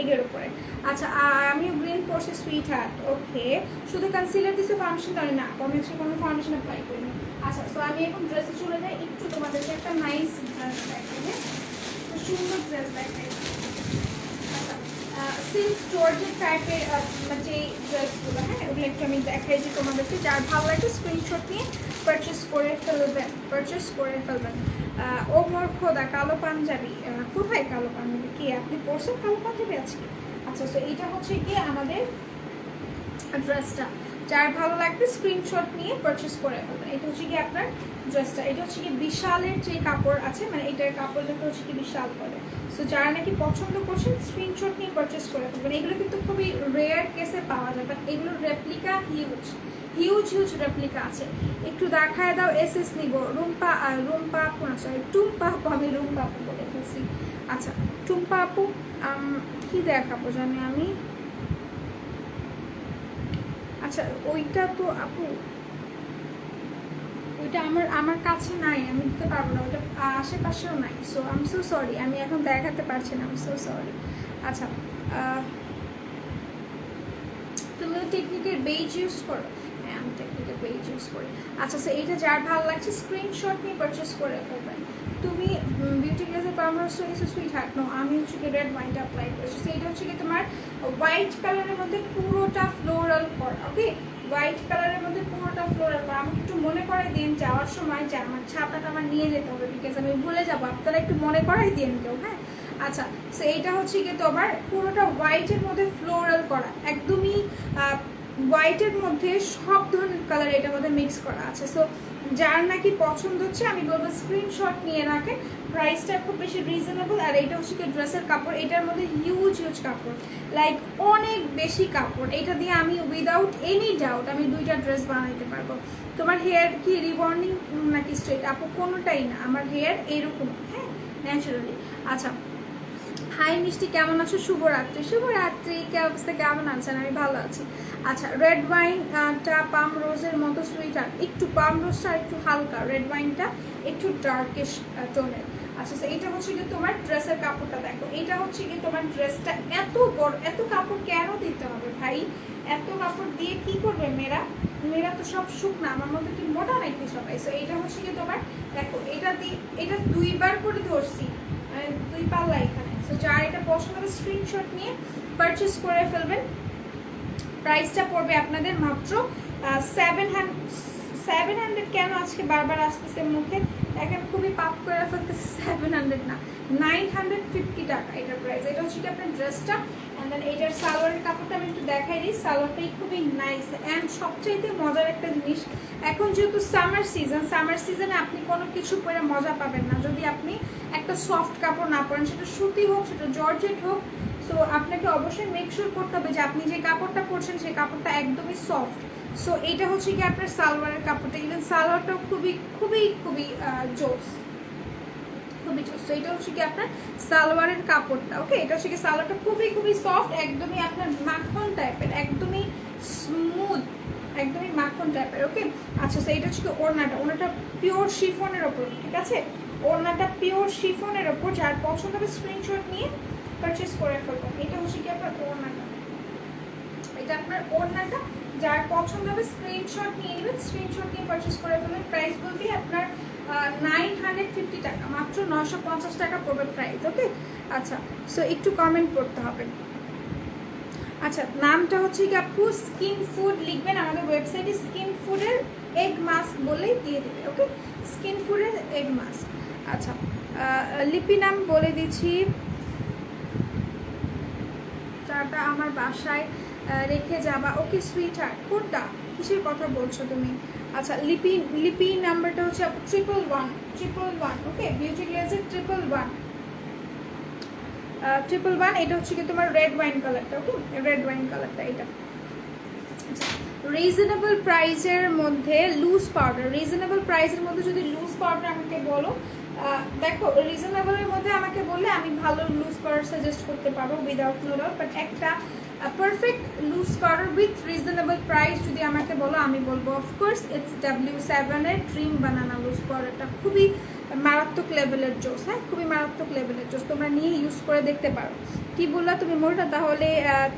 এগের উপরে। আচ্ছা আমিও গ্রিন পরছি সুইটহার্ট, ওকে শুধু কনসিলার দিচ্ছে, ফাউন্ডেশন দেয় না, আমি হচ্ছে কোনো ফাউন্ডেশন অ্যাপ্লাই করিনি। আচ্ছা তো আমি এখন ড্রেসে চলে যাই, একটু তোমাদেরকে একটা নাইস ড্রেস দেখাই। সুন্দর ড্রেস দেখাই। সিল্ক জর্জেট টাইপের যে ড্রেসগুলো, হ্যাঁ ওগুলো একটু আমি দেখাই যে তোমাদেরকে, যার ভালো লাগে স্ক্রিনশট নিয়ে পারচেস করে ফেলবেন। ও মোর খোদা কালো পাঞ্জাবি, কোথায় কালো পাঞ্জাবি? কি আপনি পরছেন কালো পাঞ্জাবি আজকে? আচ্ছা, তো এইটা হচ্ছে গিয়ে আমাদের ড্রেসটা, যার ভালো লাগবে স্ক্রিনশট নিয়ে পারচেস করে ফেলবেন। এটা হচ্ছে কি আপনার ড্রেসটা, এটা হচ্ছে কি বিশালের যে কাপড় আছে, মানে এটার কাপড়টাকে হচ্ছে কি বিশাল করে। সো যারা নাকি পছন্দ করছেন স্ক্রিনশট নিয়ে পারচেস করে ফেলবেন। এগুলো কিন্তু খুবই রেয়ার কেসে পাওয়া যায়, বাট এগুলোর রেপ্লিকা হিউজ রেপ্লিকা আছে। একটু দেখায় দাও, এসএস নিব। টুম্পা আপু, আমি রুম্পা আপু বলে ফেলছি। আচ্ছা টুম্পা আপু, কি দেখাবো জানি আমি? আচ্ছা ওইটা তো আপু, ওইটা আমার কাছে নাই, আমি দিতে পারবো না, ওইটা আশেপাশেও নাই। So I am so sorry, আমি এখন দেখাতে পারছি না, আমি সো সরি। আচ্ছা তুমি টেকনিকের বেজ ইউজ করো? হ্যাঁ আমি টেকনিকের বেজ ইউজ করি। আচ্ছা সো এইটা যার ভালো লাগছে স্ক্রিনশট নিয়ে পারচেস করে ফেলবেন। তুমি বিউটি গ্লেজের পরামর্শ নিয়েছো সুইট হার্ট? নো, আমি হচ্ছে কি রেড ওয়াইনটা অ্যাপ্লাই করেছি। সো এটা হচ্ছে কি তোমার হোয়াইট কালারের মধ্যে পুরোটা ফ্লোরাল করা, ওকে হোয়াইট কালারের মধ্যে পুরোটা ফ্লোরাল করা। আমাকে একটু মনে করাই দিন যাওয়ার সময় যে আমার ছাপাটা আমার নিয়ে যেতে হবে, বিকজ আমি ভুলে যাবো, আপনারা একটু মনে করাই দিন কেউ, হ্যাঁ। আচ্ছা সো এইটা হচ্ছে কি তোমার পুরোটা হোয়াইটের মধ্যে ফ্লোরাল করা, একদমই হোয়াইটের মধ্যে সব ধরনের কালার এটার মধ্যে মিক্স করা আছে। সো যার নাকি পছন্দ হচ্ছে আমি বলবো স্ক্রিনশট নিয়ে রাখেন। প্রাইসটা খুব বেশি রিজনেবল। আর এটা হচ্ছে কি ড্রেসের কাপড়, এটার মধ্যে হিউজ কাপড়, লাইক অনেক বেশি কাপড়। এটা দিয়ে আমি উইদাউট এনি ডাউট আমি 2টা ড্রেস বানাইতে পারবো। তোমার হেয়ার কি রিবর্নিং নাকি স্ট্রেট? আপু কোনোটাই না, আমার হেয়ার এরকম, হ্যাঁ ন্যাচারালি। আচ্ছা হাই মিষ্টি, কেমন আছো? শুভরাত্রি, কে অবস্থা, কেমন আছেন? আমি ভালো আছি। আচ্ছা রেড ওয়াইনটা পাম রোজের মতো সুইটার, একটু পাম রোজটা একটু হালকা, রেড ওয়াইনটা একটু ডার্কিশ টোনের। আচ্ছা এইটা হচ্ছে কি তোমার ড্রেসের কাপড়টা দেখো, এটা হচ্ছে কি তোমার ড্রেসটা এত বড়, এত কাপড় কেন দিতে হবে ভাই? এত কাপড় দিয়ে কি করবে? মেয়েরা তো সব শুকনা, আমার মধ্যে কি মোটা নাকি সবাই? সো এইটা হচ্ছে কি তোমার দেখো, এটা 2বার করে ধরছি, মানে 2 পাল্লা এখানে। সো যার এটা পছন্দ হবে স্ক্রিনশট নিয়ে পারচেস করে ফেলবেন। প্রাইসটা পড়বে আপনাদের মাত্র 700। কেন আজকে বারবার আসতেছে মুখে, এখন খুবই পাপ করে ফেলতেছে। 700 না, 950 টাকা এটার প্রাইস। এটা হচ্ছে কি আপনার ড্রেসটা, অ্যান্ড দেন এটার সালোয়ারের কাপড়টা আমি একটু দেখাই দিই। সালোয়ারটাই খুবই নাইস, অ্যান্ড সবচাইতে মজার একটা জিনিস, এখন যেহেতু সামার সিজনে আপনি কোনো কিছু পরে মজা পাবেন না যদি আপনি একটা সফট কাপড় না পরেন, সেটা সুতি হোক, সেটা জর্জেট হোক। সো আপনাকে অবশ্যই মেক শিওর করতে হবে যে আপনি যে কাপড়টা পরছেন সেই কাপড়টা একদমই সফট। সো এইটা হচ্ছে কি আপনার সালোয়ারের কাপড়টা, ইভেন সালোয়ারটাও খুবই জোস, খুবই জোস। তো এটা হচ্ছে কি আপনার সালোয়ারের কাপড়টা, ওকে এটা হচ্ছে কি সালোয়ারটা খুবই সফট, একদমই আপনার মাখন টাইপের, একদমই স্মুথ, একদমই মাখন টাইপের, ওকে। আচ্ছা তো এটা হচ্ছে কি ওড়নাটা পিওর শিফনের ওপর, ঠিক আছে, ওড়নাটা পিওর শিফনের ওপর। যার পছন্দ হবে স্ক্রিনশট নিয়ে পারচেস করে ফেলবেন। এটা হচ্ছে কি আপনার ওড়নাটা, এটা আপনার ওড়নাটা, যার পছন্দ হবে স্ক্রিনশট নিয়ে নেবেন, স্ক্রিনশট নিয়ে পারচেস করে ফেলবেন। প্রাইস বলতে আপনার 950 টাকা, মাত্র 950 টাকা পড়বে প্রাইস, ওকে। আচ্ছা সো একটু কমেন্ট করতে হবে। আচ্ছা নামটা হচ্ছে কি আপু স্কিন ফুড লিখবেন, আমাদের ওয়েবসাইটে স্কিন ফুডের এগ মাস্ক বলেই দিয়ে দেবে, ওকে স্কিন ফুডের এগ মাস্ক। আচ্ছা লিপি নাম বলে দিচ্ছি, চাটা আমার বাসায় রেখে যাবা, ওকে সুইট হার্ট। কোনটা, কিসের কথা বলছো তুমি? আচ্ছা লিপি নাম্বারটা হচ্ছে 111, ওকে বিউটি গ্লেজের 111, এটা হচ্ছে কি তোমার রেড ওয়াইন কালারটা, ওকে রেড ওয়াইন কালারটা এটা। রিজনেবল প্রাইসের মধ্যে লুজ পাউডার, রিজনেবল প্রাইসের মধ্যে যদি লুজ পাউডার আমাকে বলো, দেখো রিজনেবলের মধ্যে আমাকে বললে আমি ভালো লুজ পাউডার সাজেস্ট করতে পারবো উইদাউট নো ডাউট, বাট একটা perfect loose powder with reasonable price যদি আমাকে বলো, আমি বলবো অফকোর্স ইটস W7 এর ড্রিম বানানা লুজ পাউডারটা। খুবই মারাত্মক লেভেলের জোস, হ্যাঁ খুবই মারাত্মক লেভেলের জোস, তোমরা নিয়ে ইউজ করে দেখতে পারো। কি বললা তুমি মোটা?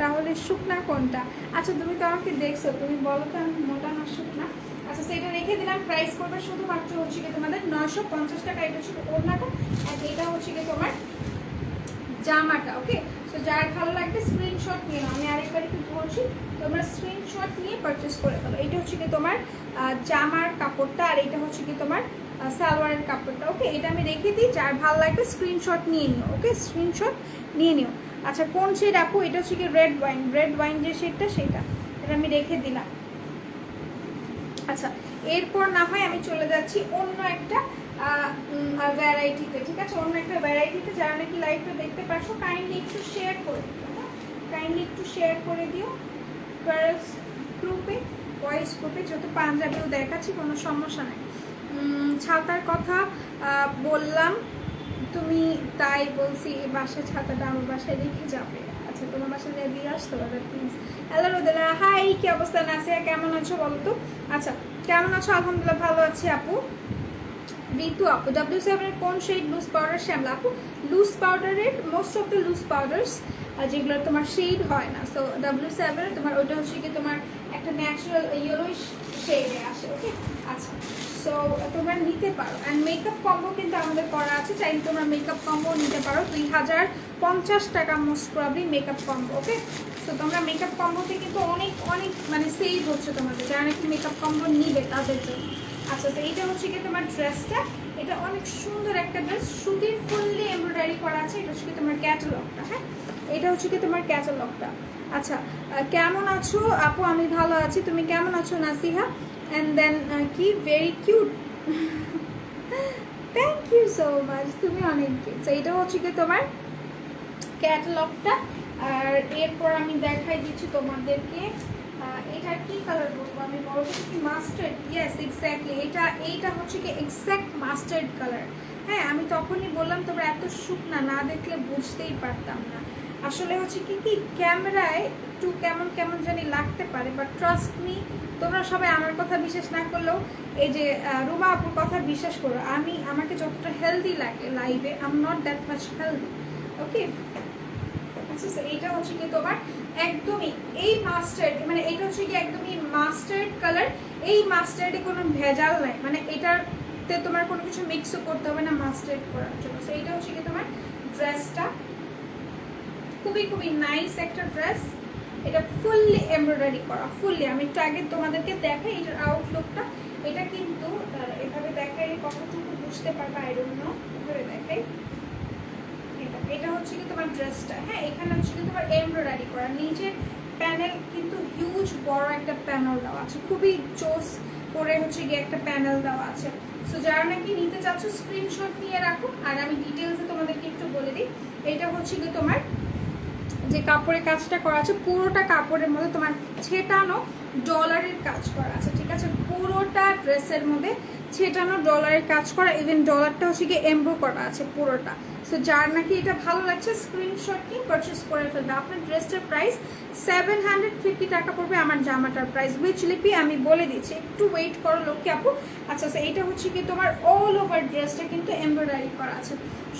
তাহলে শুকনা কোনটা? আচ্ছা তুমি তো আমাকে দেখছো, তুমি বলো তো আমি মোটা না শুকনা। আচ্ছা সেটা রেখে দিলাম। প্রাইস করবে শুধুমাত্র হচ্ছে কি তোমাদের 950 টাকা। এটা হচ্ছে ওড়নাটা, আর এটা হচ্ছে কি তোমার জামাটা। ওকে, সো যার ভালো লাগবে স্ক্রিনশট নিয়ে নাও। আমি আরেকবার একটু বলছি, তোমরা স্ক্রিনশট নিয়ে পারচেস করে ফেলো। এটা হচ্ছে কি তোমার জামার কাপড়টা, আর এটা হচ্ছে কি তোমার সালোয়ারের কাপড়টা। ওকে, এটা আমি রেখে দিই, যার ভালো লাগবে স্ক্রিনশট নিয়ে নিও। ওকে, স্ক্রিনশট নিয়ে নিও। আচ্ছা, কোন শেড আপু? এটা হচ্ছে কি রেড ওয়াইন যে শেডটা, সেটা এটা আমি রেখে দিলাম। আচ্ছা, এরপর না হয় আমি চলে যাচ্ছি অন্য একটা ভ্যারাইটিতে। ঠিক আছে, অন্য একটা ভ্যারাইটিতে। যারা নাকি লাইভটা দেখতে পারছো কাইন্ডলি একটু শেয়ার করে দিও। কাইন্ডলি একটু শেয়ার করে দিও গার্লস গ্রুপে, বয়েজ গ্রুপে। যত পাঞ্জাবিও দেখাচ্ছি, কোনো সমস্যা নেই। ছাতার কথা বললাম তুমি, তাই বলছি বাসায় ছাতাটা আমার বাসায় রেখে যাবে। আচ্ছা, তোমার বাসায় দিয়ে আসতে পারবে প্লিজ। হ্যালো রোদেলা, হাই, কি অবস্থা? নাসিয়া কেমন আছো বলো তো? আচ্ছা, কেমন আছো? আলহামদুলিল্লাহ ভালো আছি আপু। ঋতু আপু, W7 এর কোন শেড লুজ পাউডার? শ্যামলা আপু, লুজ পাউডারের মোস্ট অফ দ্য লুজ পাউডার্স যেগুলো তোমার শেড হয় না, সো W7 তোমার ওইটা হচ্ছে কি তোমার একটা ন্যাচারাল ইয়েলোইশ শেডে আসে। ওকে, আচ্ছা, সো তোমরা নিতে পারো। অ্যান্ড মেকআপ কম্বো কিন্তু আমাদের করা আছে, চাইলে তোমরা মেকআপ কম্বো নিতে পারো। 2050 টাকা মোস্ট প্রবলি মেকআপ কম্বো। ওকে, তো তোমরা মেকআপ কম্বোতে কিন্তু অনেক অনেক মানে সেভ হচ্ছে তোমাদের, যারা নাকি মেকআপ কম্বো নিবে তাদের জন্য। আচ্ছা, তো এইটা হচ্ছে কি তোমার ড্রেসটা, এটা অনেক সুন্দর একটা ড্রেস, সুতির ফুললি এমব্রয়ডারি করা আছে। এটা হচ্ছে কি তোমার ক্যাটালগটা। হ্যাঁ, এটা হচ্ছে কি তোমার ক্যাটালগটা। আচ্ছা, কেমন আছো আপু? আমি ভালো আছি, তুমি কেমন আছো নাসিহা? অ্যান্ড দেন কি very cute, thank you so much, তুমি অনেক কিউট। তো এটা হচ্ছে কি তোমার ক্যাটালগটা। আর এরপর আমি দেখাই দিচ্ছি তোমাদেরকে এটা কি কালার বলবো আমি, বলবো কি মাস্টার্ড। ইয়েস, এক্স্যাক্টলি, এইটা হচ্ছে কি এক্স্যাক্ট মাস্টার্ড কালার। হ্যাঁ, আমি তখনই বললাম তোমরা এত শুকনা না দেখলে বুঝতেই পারতাম না। আসলে হচ্ছে কি ক্যামেরায় একটু কেমন কেমন জানি লাগতে পারে, বাট ট্রাস্ট মি, তোমরা সবাই আমার কথা বিশ্বাস না করলেও এই যে রুমা আপুর কথা বিশ্বাস করো, আমাকে যতটা হেলদি লাগে লাইভে, I am not that much healthy. Okay, আচ্ছা, এইটা হচ্ছে কি তোমার একদমই এই মাস্টার্ড, মানে এটা হচ্ছে কি একদমই মাস্টার্ড কালার। এই মাস্টার্ডে কোনো ভেজাল নাই, মানে এটাতে তোমার কোনো কিছু মিক্সও করতে হবে না মাস্টার্ড করার জন্য। সো এইটা হচ্ছে কি তোমার ড্রেসটা, খুবই খুবই নাইস একটা ড্রেস। এটা ফুললি এমব্রয়ডারি করা, ফুললি। আমি একটু আগে তোমাদেরকে দেখাই এটার আউটলুকটা। এটা কিন্তু এভাবে দেখাই, কতটুকু বুঝতে পারবে আই ডোন্ট নো, এভাবে দেখাই। এটা হচ্ছে কি তোমার ড্রেসটা। হ্যাঁ, এখানে হচ্ছে কি তোমার এমব্রয়ডারি করা, নিচের প্যানেল কিন্তু হিউজ বড় একটা প্যানেল দেওয়া আছে, খুবই চোস করে হচ্ছে গিয়ে একটা প্যানেল দেওয়া আছে। সো যারা নাকি নিতে চাচ্ছ স্ক্রিনশট নিয়ে রাখো। আর আমি ডিটেলসে তোমাদেরকে একটু বলে দিই, এটা হচ্ছে কি তোমার যে কাপড়ের কাজটা করা আছে, পুরোটা কাপড়ের মধ্যে তোমার ছেটানো ডলারের কাজ করা আছে। ঠিক আছে, পুরোটা ড্রেসের মধ্যে ছেটানো ডলারের কাজ করা, ইভেন ডলারটা হচ্ছে গিয়ে এমব্রো করা আছে পুরোটা। সো যার নাকি এটা ভালো লাগছে স্ক্রিনশট নিয়ে পারচেস করে ফেলবে। আপনার ড্রেসটার প্রাইস 750 টাকা পড়বে, আমার জামাটার প্রাইস উইচ লিপি আমি বলে দিচ্ছি, একটু ওয়েট করো লক্ষ্মী আপু। আচ্ছা, এইটা হচ্ছে কি তোমার অল ওভার ড্রেসটা কিন্তু এমব্রয়ডারি করা আছে,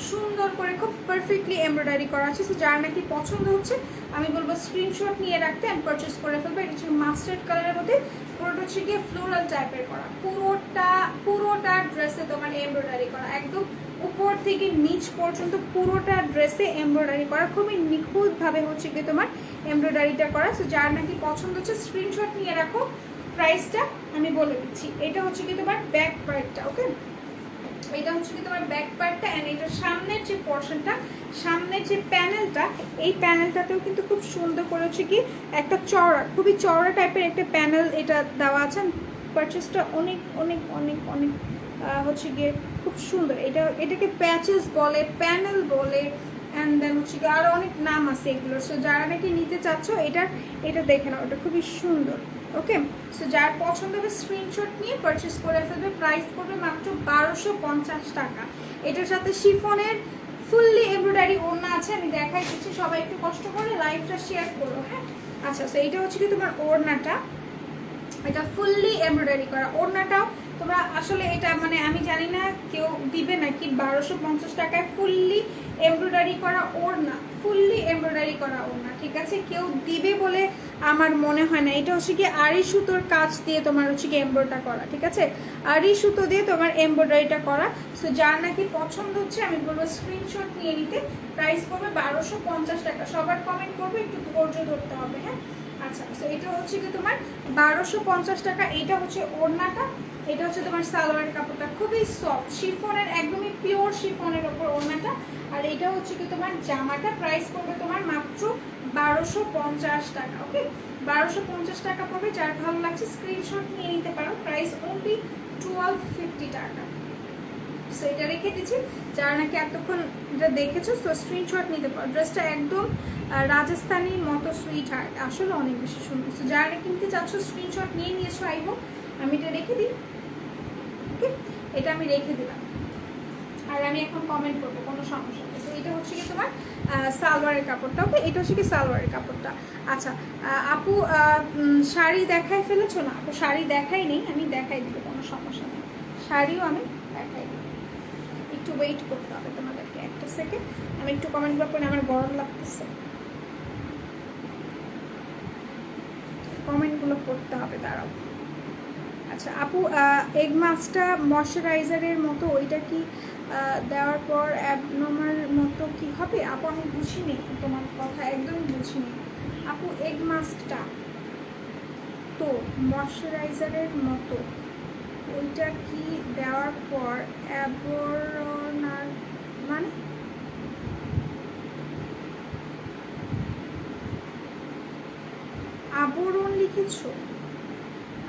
সুন্দর করে খুব পারফেক্টলি এমব্রয়ডারি করা আছে। সো যার নাকি পছন্দ হচ্ছে আমি বলবো স্ক্রিনশট নিয়ে রাখতে অ্যান্ড পারচেস করে ফেলবে। এটা হচ্ছে মাস্টার্ড কালারের মধ্যে, পুরোটা হচ্ছে গিয়ে ফ্লোরাল টাইপের করা, পুরোটা ড্রেসে তোমার এমব্রয়ডারি করা, একদম উপর থেকে নিচ পর্যন্ত পুরোটা ড্রেসে এমব্রয়ডারি করা, খুবই নিখুঁতভাবে হচ্ছে কি তোমার এমব্রয়ডারিটা করা। সো যার নাকি পছন্দ হচ্ছে স্ক্রিনশট নিয়ে রাখো। প্রাইসটা আমি বলে দিচ্ছি, এটা হচ্ছে কি তোমার ব্যাক পার্টটা। ওকে, এটা হচ্ছে কি তোমার ব্যাক পার্টটা। অ্যান্ড এটার সামনের যে পোর্শনটা, সামনের যে প্যানেলটা, এই প্যানেলটাতেও কিন্তু খুব সুন্দর করে হচ্ছে কি একটা চওড়া, খুবই চওড়া টাইপের একটা প্যানেল এটা দেওয়া আছে। পারচেসটা অনেক অনেক অনেক অনেক হচ্ছে গিয়ে খুব সুন্দর। এটাকে প্যাচেস বলে, প্যানেল বলে, অ্যান্ড দেন হচ্ছে গিয়ে আরও অনেক নাম আছে এগুলোর। সো যারা নাকি নিতে চাচ্ছ এটা দেখে নাও, এটা খুবই সুন্দর। ওকে, সো যার পছন্দ হবে স্ক্রিনশট নিয়ে পারচেস করে ফেলবে। প্রাইস পড়বে মাত্র 1250 টাকা। এটার সাথে শিফনের ফুললি এমব্রয়ডারি ওড়না আছে, আমি দেখাই দিচ্ছি, সবাই একটু কষ্ট করে লাইভটা শেয়ার করো। হ্যাঁ, আচ্ছা, সো এইটা হচ্ছে কি তোমার ওড়নাটা, এটা ফুললি এমব্রয়ডারি করা ওড়নাটাও তোমরা আসলে এটা মানে আমি জানি না কেউ দিবে নাকি 1250 টাকায় ফুললি এমব্রয়ডারি করা ওড়না, ফুললি এমব্রয়ডারি করা ওড়না। ঠিক আছে, কেউ দিবে বলে আমার মনে হয় না। এটা হচ্ছে কি আড়ি সুতোর কাজ দিয়ে তোমার হচ্ছে কি এমব্রয়ডারি করা, ঠিক আছে, আড়ি সুতো দিয়ে তোমার এমব্রয়ডারিটা করা। সো যার নাকি পছন্দ হচ্ছে আমি বলবো স্ক্রিনশট নিয়ে নিতে। প্রাইস পড়বে 1250 টাকা। সবার কমেন্ট করবে, একটু ধৈর্য ধরতে হবে, হ্যাঁ। আচ্ছা, সো এটা হচ্ছে কি তোমার 1250 টাকা। এটা হচ্ছে ওড়নাটা, এটা হচ্ছে তোমার সালোয়ার কাপড়টা, খুবই সফট শিফনের, একদমই পিওর শিফনের ওপর ওড়নাটা। আর এটা হচ্ছে কি তোমার জামাটা, প্রাইস পড়বে তোমার মাত্র 1250 টাকা। ওকে, 1250 টাকা পড়বে। যার ভালো লাগছে স্ক্রিনশট নিয়ে নিতে পারো। প্রাইস অনলি 1250 টাকা। সো এটা রেখে দিচ্ছি, যারা নাকি এতক্ষণ এটা দেখেছো তো স্ক্রিনশট নিতে পারো। ড্রেসটা একদম রাজস্থানীর মতো সুইট হার্ট, আসলে অনেক বেশি সুন্দর। সো যারা কিনতে চাচ্ছ স্ক্রিনশট নিয়ে নিয়েছো। আইবো আমি এটা রেখে দিই। ওকে, এটা আমি রেখে দিলাম। আর আমি এখন কমেন্ট করবো, কোনো সমস্যা নেই। তো এটা হচ্ছে কি তোমার সালোয়ারের কাপড়টা। ওকে, এটা হচ্ছে কি সালোয়ারের কাপড়টা। আচ্ছা আপু শাড়ি দেখাই ফেলেছো না? আপু শাড়ি দেখাই নেই, আমি দেখাই দিব, কোনো সমস্যা নেই। শাড়িও আমি দেখাই দিব, একটু ওয়েট করতে হবে তোমাদেরকে একটা সেকেন্ড। আমি একটু কমেন্টগুলো করে, আমার গরম লাগতেছে, কমেন্টগুলো করতে হবে, দাঁড়াও। আচ্ছা আপু এগ মাস্কটা ময়শ্চারাইজারের মতো, ওইটা কি দেওয়ার পর অ্যাবনর্মাল মতো কি হবে? আপু আমি বুঝিনি তোমার কথা, একদমই বুঝিনি আপু। এগ মাস্কটা তো ময়শ্চারাইজারের মতো, ওইটা কি দেওয়ার পর অ্যাবনর্মাল মানে? আবরণ লিখেছো,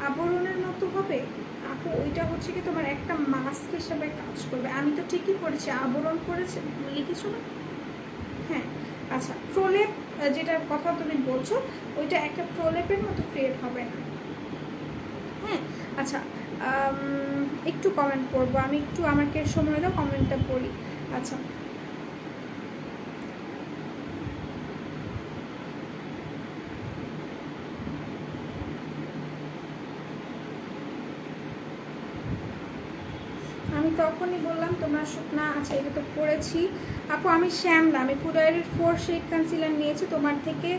আবরণের মতো হবে? আপু ওইটা হচ্ছে কি তোমার একটা মাস্ক হিসাবে কাজ করবে। আমি তো ঠিকই করেছি, আবরণ করেছে লিখেছো না? হ্যাঁ। আচ্ছা প্রলেপ যেটার কথা তুমি বলছো, ওইটা একটা প্রলেপের মতো ক্রিয়েট হবে না, হ্যাঁ। আচ্ছা একটু কমেন্ট করবো আমি, একটু আমাকে সময় দাও, কমেন্টটা পড়ি। আচ্ছা আমি তখনই বললাম তোমরা শুকনা। আচ্ছা এটা তো পড়েছি আপু। আমি শ্যামলা, আমি পুডারের 4 শেড কনসিলার নিয়েছি তোমার থেকে,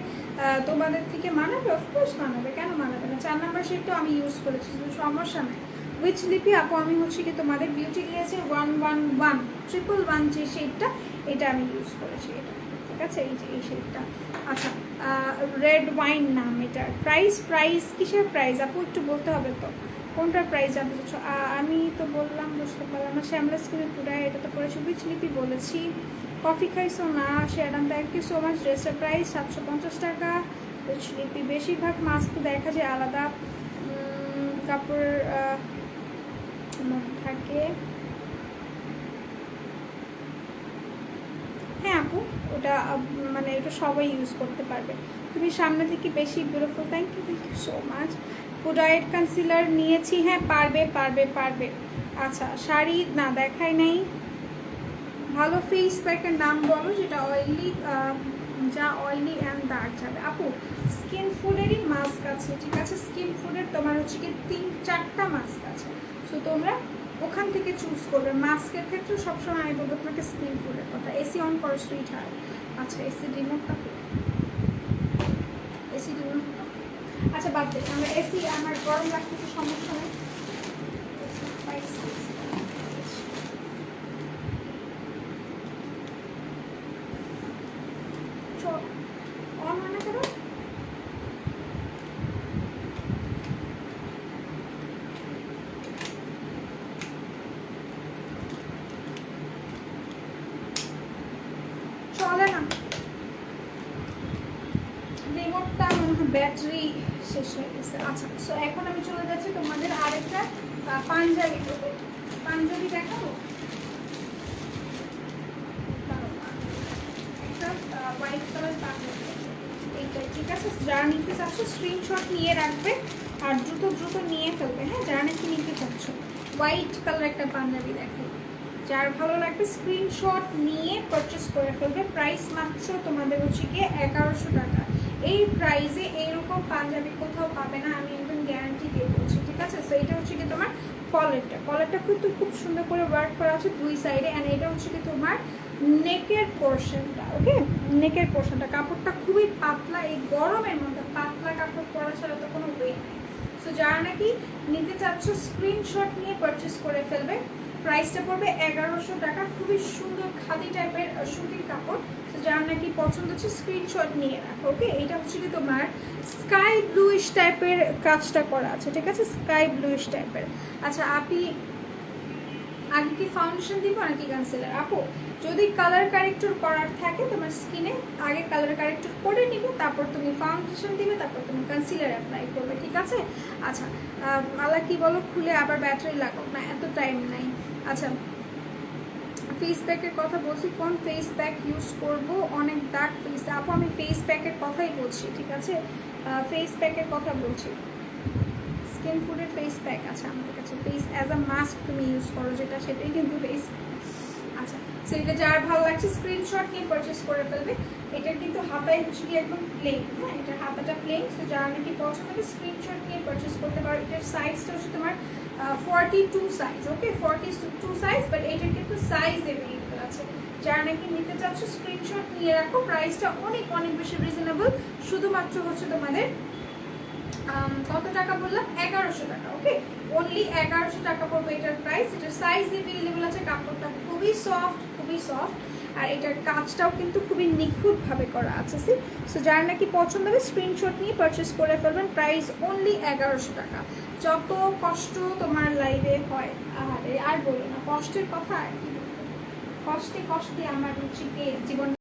তোমাদের থেকে মানাবে? অফকোর্স মানাবে, কেন মানাবে না। 4 নাম্বার শেডটাও আমি ইউজ করেছি, সমস্যা নেই। উইচ লিপি আপু? আমি হচ্ছে কি তোমাদের বিউটি গ্লেজের 111 যে শেডটা, এটা আমি ইউজ করেছি, এটা ঠিক আছে, এই যে এই শেডটা। আচ্ছা রেড ওয়াইন নাম এটার। প্রাইস কিসের প্রাইস আপু একটু বলতে হবে তো, কোনটার প্রাইস জানতে চাচ্ছ? আমি তো বললাম, বুঝতে পারলাম না। শ্যামলা স্কুলের পুরাই, এটা তো পড়েছি। উইচ লিপি বলেছি। কফি খাইছো না? শেয়ারাম থ্যাংক ইউ সো মাচ। ড্রেসের প্রাইস 750 টাকা। উইচ লিপি? বেশিরভাগ মাছ তো দেখা যায় আলাদা কাপড় থাকে। হ্যাঁ আপু ওটা মানে ওটা সবাই ইউজ করতে পারবে। তুমি সামনে থেকে বেশি beautiful, thank you so much. পুডাইট কনসিলার নিয়েছি, হ্যাঁ পারবে পারবে পারবে। আচ্ছা শাড়ি না দেখাই নাই। ভালো ফেস প্যাকের নাম বলো যেটা অয়েলি, যা অয়েলি অ্যান্ড ডার্ক যাবে। আপু স্কিন ফুডেরই মাস্ক আছে, ঠিক আছে, স্কিন ফুডের তোমার হচ্ছে কি 3-4টা মাস্ক আছে। সো তোমরা ওখান থেকে চুজ করবে। মাস্কের ক্ষেত্রে সবসময় আমি বলবো তোমাকে স্কিন ফুডের কথা। এসি অন করো সুইট হার্ট। আচ্ছা এসি রিমোটটা, এসি রিমোট। আচ্ছা বাদ দে, আমরা এসি, আমার গরম লাগতেছে, সমস্যা নেই। অন মনে করো। চলে না রিমোটটা, মনে হয় ব্যাটারি শেষ হয়ে গেছে। আচ্ছা সো এখন আমি চলে যাচ্ছি তোমাদের আরেকটা পাঞ্জাবি করবে। পাঞ্জাবি দেখাবো, একটা হোয়াইট কালার পাঞ্জাবি এইটাই, ঠিক আছে। যারা নিতে চাচ্ছ স্ক্রিনশট নিয়ে রাখবে আর দ্রুত নিয়ে ফেলবে, হ্যাঁ। যারা নাকি নিতে চাচ্ছ হোয়াইট কালার একটা পাঞ্জাবি দেখো, যার ভালো লাগবে স্ক্রিনশট নিয়ে পারচেস করে ফেলবে। প্রাইস মাত্র তোমাদের হচ্ছে গিয়ে 1100 টাকা। এই প্রাইসে এইরকম পাঞ্জাবি কোথাও পাবে না, আমি একদম গ্যারান্টি দিয়ে বলছি, ঠিক আছে। তো এটা হচ্ছে কি তোমার কলারটা কিন্তু খুব সুন্দর করে ওয়ার্ক করা আছে দুই সাইডে। অ্যান্ড এটা হচ্ছে কি তোমার নেকের পোর্শনটা, ওকে, নেকের পোর্শনটা। কাপড়টা খুবই পাতলা, এই গরমের মধ্যে পাতলা কাপড় যারা নাকি নিতে চাচ্ছ স্ক্রিনশট নিয়ে পারচেস করে ফেলবে। প্রাইসটা পড়বে 1100 টাকা। খুবই সুন্দর খাদি টাইপের সুতির কাপড়। তো যার নাকি পছন্দ হচ্ছে স্ক্রিনশট নিয়ে রাখো। ওকে, এটা হচ্ছে কি তোমার স্কাই ব্লুইশ টাইপের কাজটা করা আছে, ঠিক আছে, স্কাই ব্লুইশ টাইপের। আচ্ছা আপনি আগে কি ফাউন্ডেশন দিব নাকি কনসিলার? আপু যদি কালার কারেক্টর করার থাকে তোমার স্কিনে, আগে কালার কারেক্টর করে নিবে, তারপর তুমি ফাউন্ডেশন দিবে, তারপর তুমি কনসিলার অ্যাপ্লাই করবে, ঠিক আছে। আচ্ছা মালা কি বলো, খুলে আবার ব্যাটারি লাগাও না, এত টাইম নাই। আচ্ছা ফেস প্যাকের কথা বলছি, কোন ফেস প্যাক ইউজ করব? অনেক দাগ ফেস। আপু আমি ফেস প্যাকের কথাই বলছি, ঠিক আছে, ফেস প্যাকের কথা বলছি। স্কিন ফুডের ফেস প্যাক আছে আমাদের কাছে, ফেস অ্যাজ আ মাস্ক তুমি ইউজ করো যেটা, সেটাই কিন্তু ফেস। আচ্ছা সেটা যার ভালো লাগছে স্ক্রিনশট নিয়ে পারচেস করে ফেলবে। এটার কিন্তু হাতায় হচ্ছে কি একদম প্লেন, হ্যাঁ এটার হাতাটা প্লেন। সো যারা নাকি পছন্দ হবে স্ক্রিনশট নিয়ে পারচেস করতে পারো। এটার সাইজটা হচ্ছে তোমার 42 সাইজ। ওকে 42 সাইজ, বাট এটার কিন্তু সাইজ অ্যাভেলেবল আছে। যারা নাকি নিতে চাচ্ছ স্ক্রিনশট নিয়ে রাখো। প্রাইসটা অনেক অনেক বেশি রিজনেবল, শুধুমাত্র হচ্ছে তোমাদের কত টাকা বললাম, 1100 টাকা। ওকে অনলি 1100 টাকা পড়বে এটার প্রাইস। এটার সাইজ অ্যাভেলেবল আছে, কাপড়টা খুবই সফট, খুবই সফট, আর এটার কাজটাও কিন্তু খুবই নিখুঁতভাবে করা আছে। সো যার নাকি পছন্দ হবে স্ক্রিনশট নিয়ে পারচেস করে ফেলবেন। প্রাইস অনলি 1100 টাকা। যত কষ্ট তোমার লাইফে হয়, আর বলো না, কষ্টের কথা আর কি, কষ্টে কষ্টে আমার হচ্ছে কি জীবন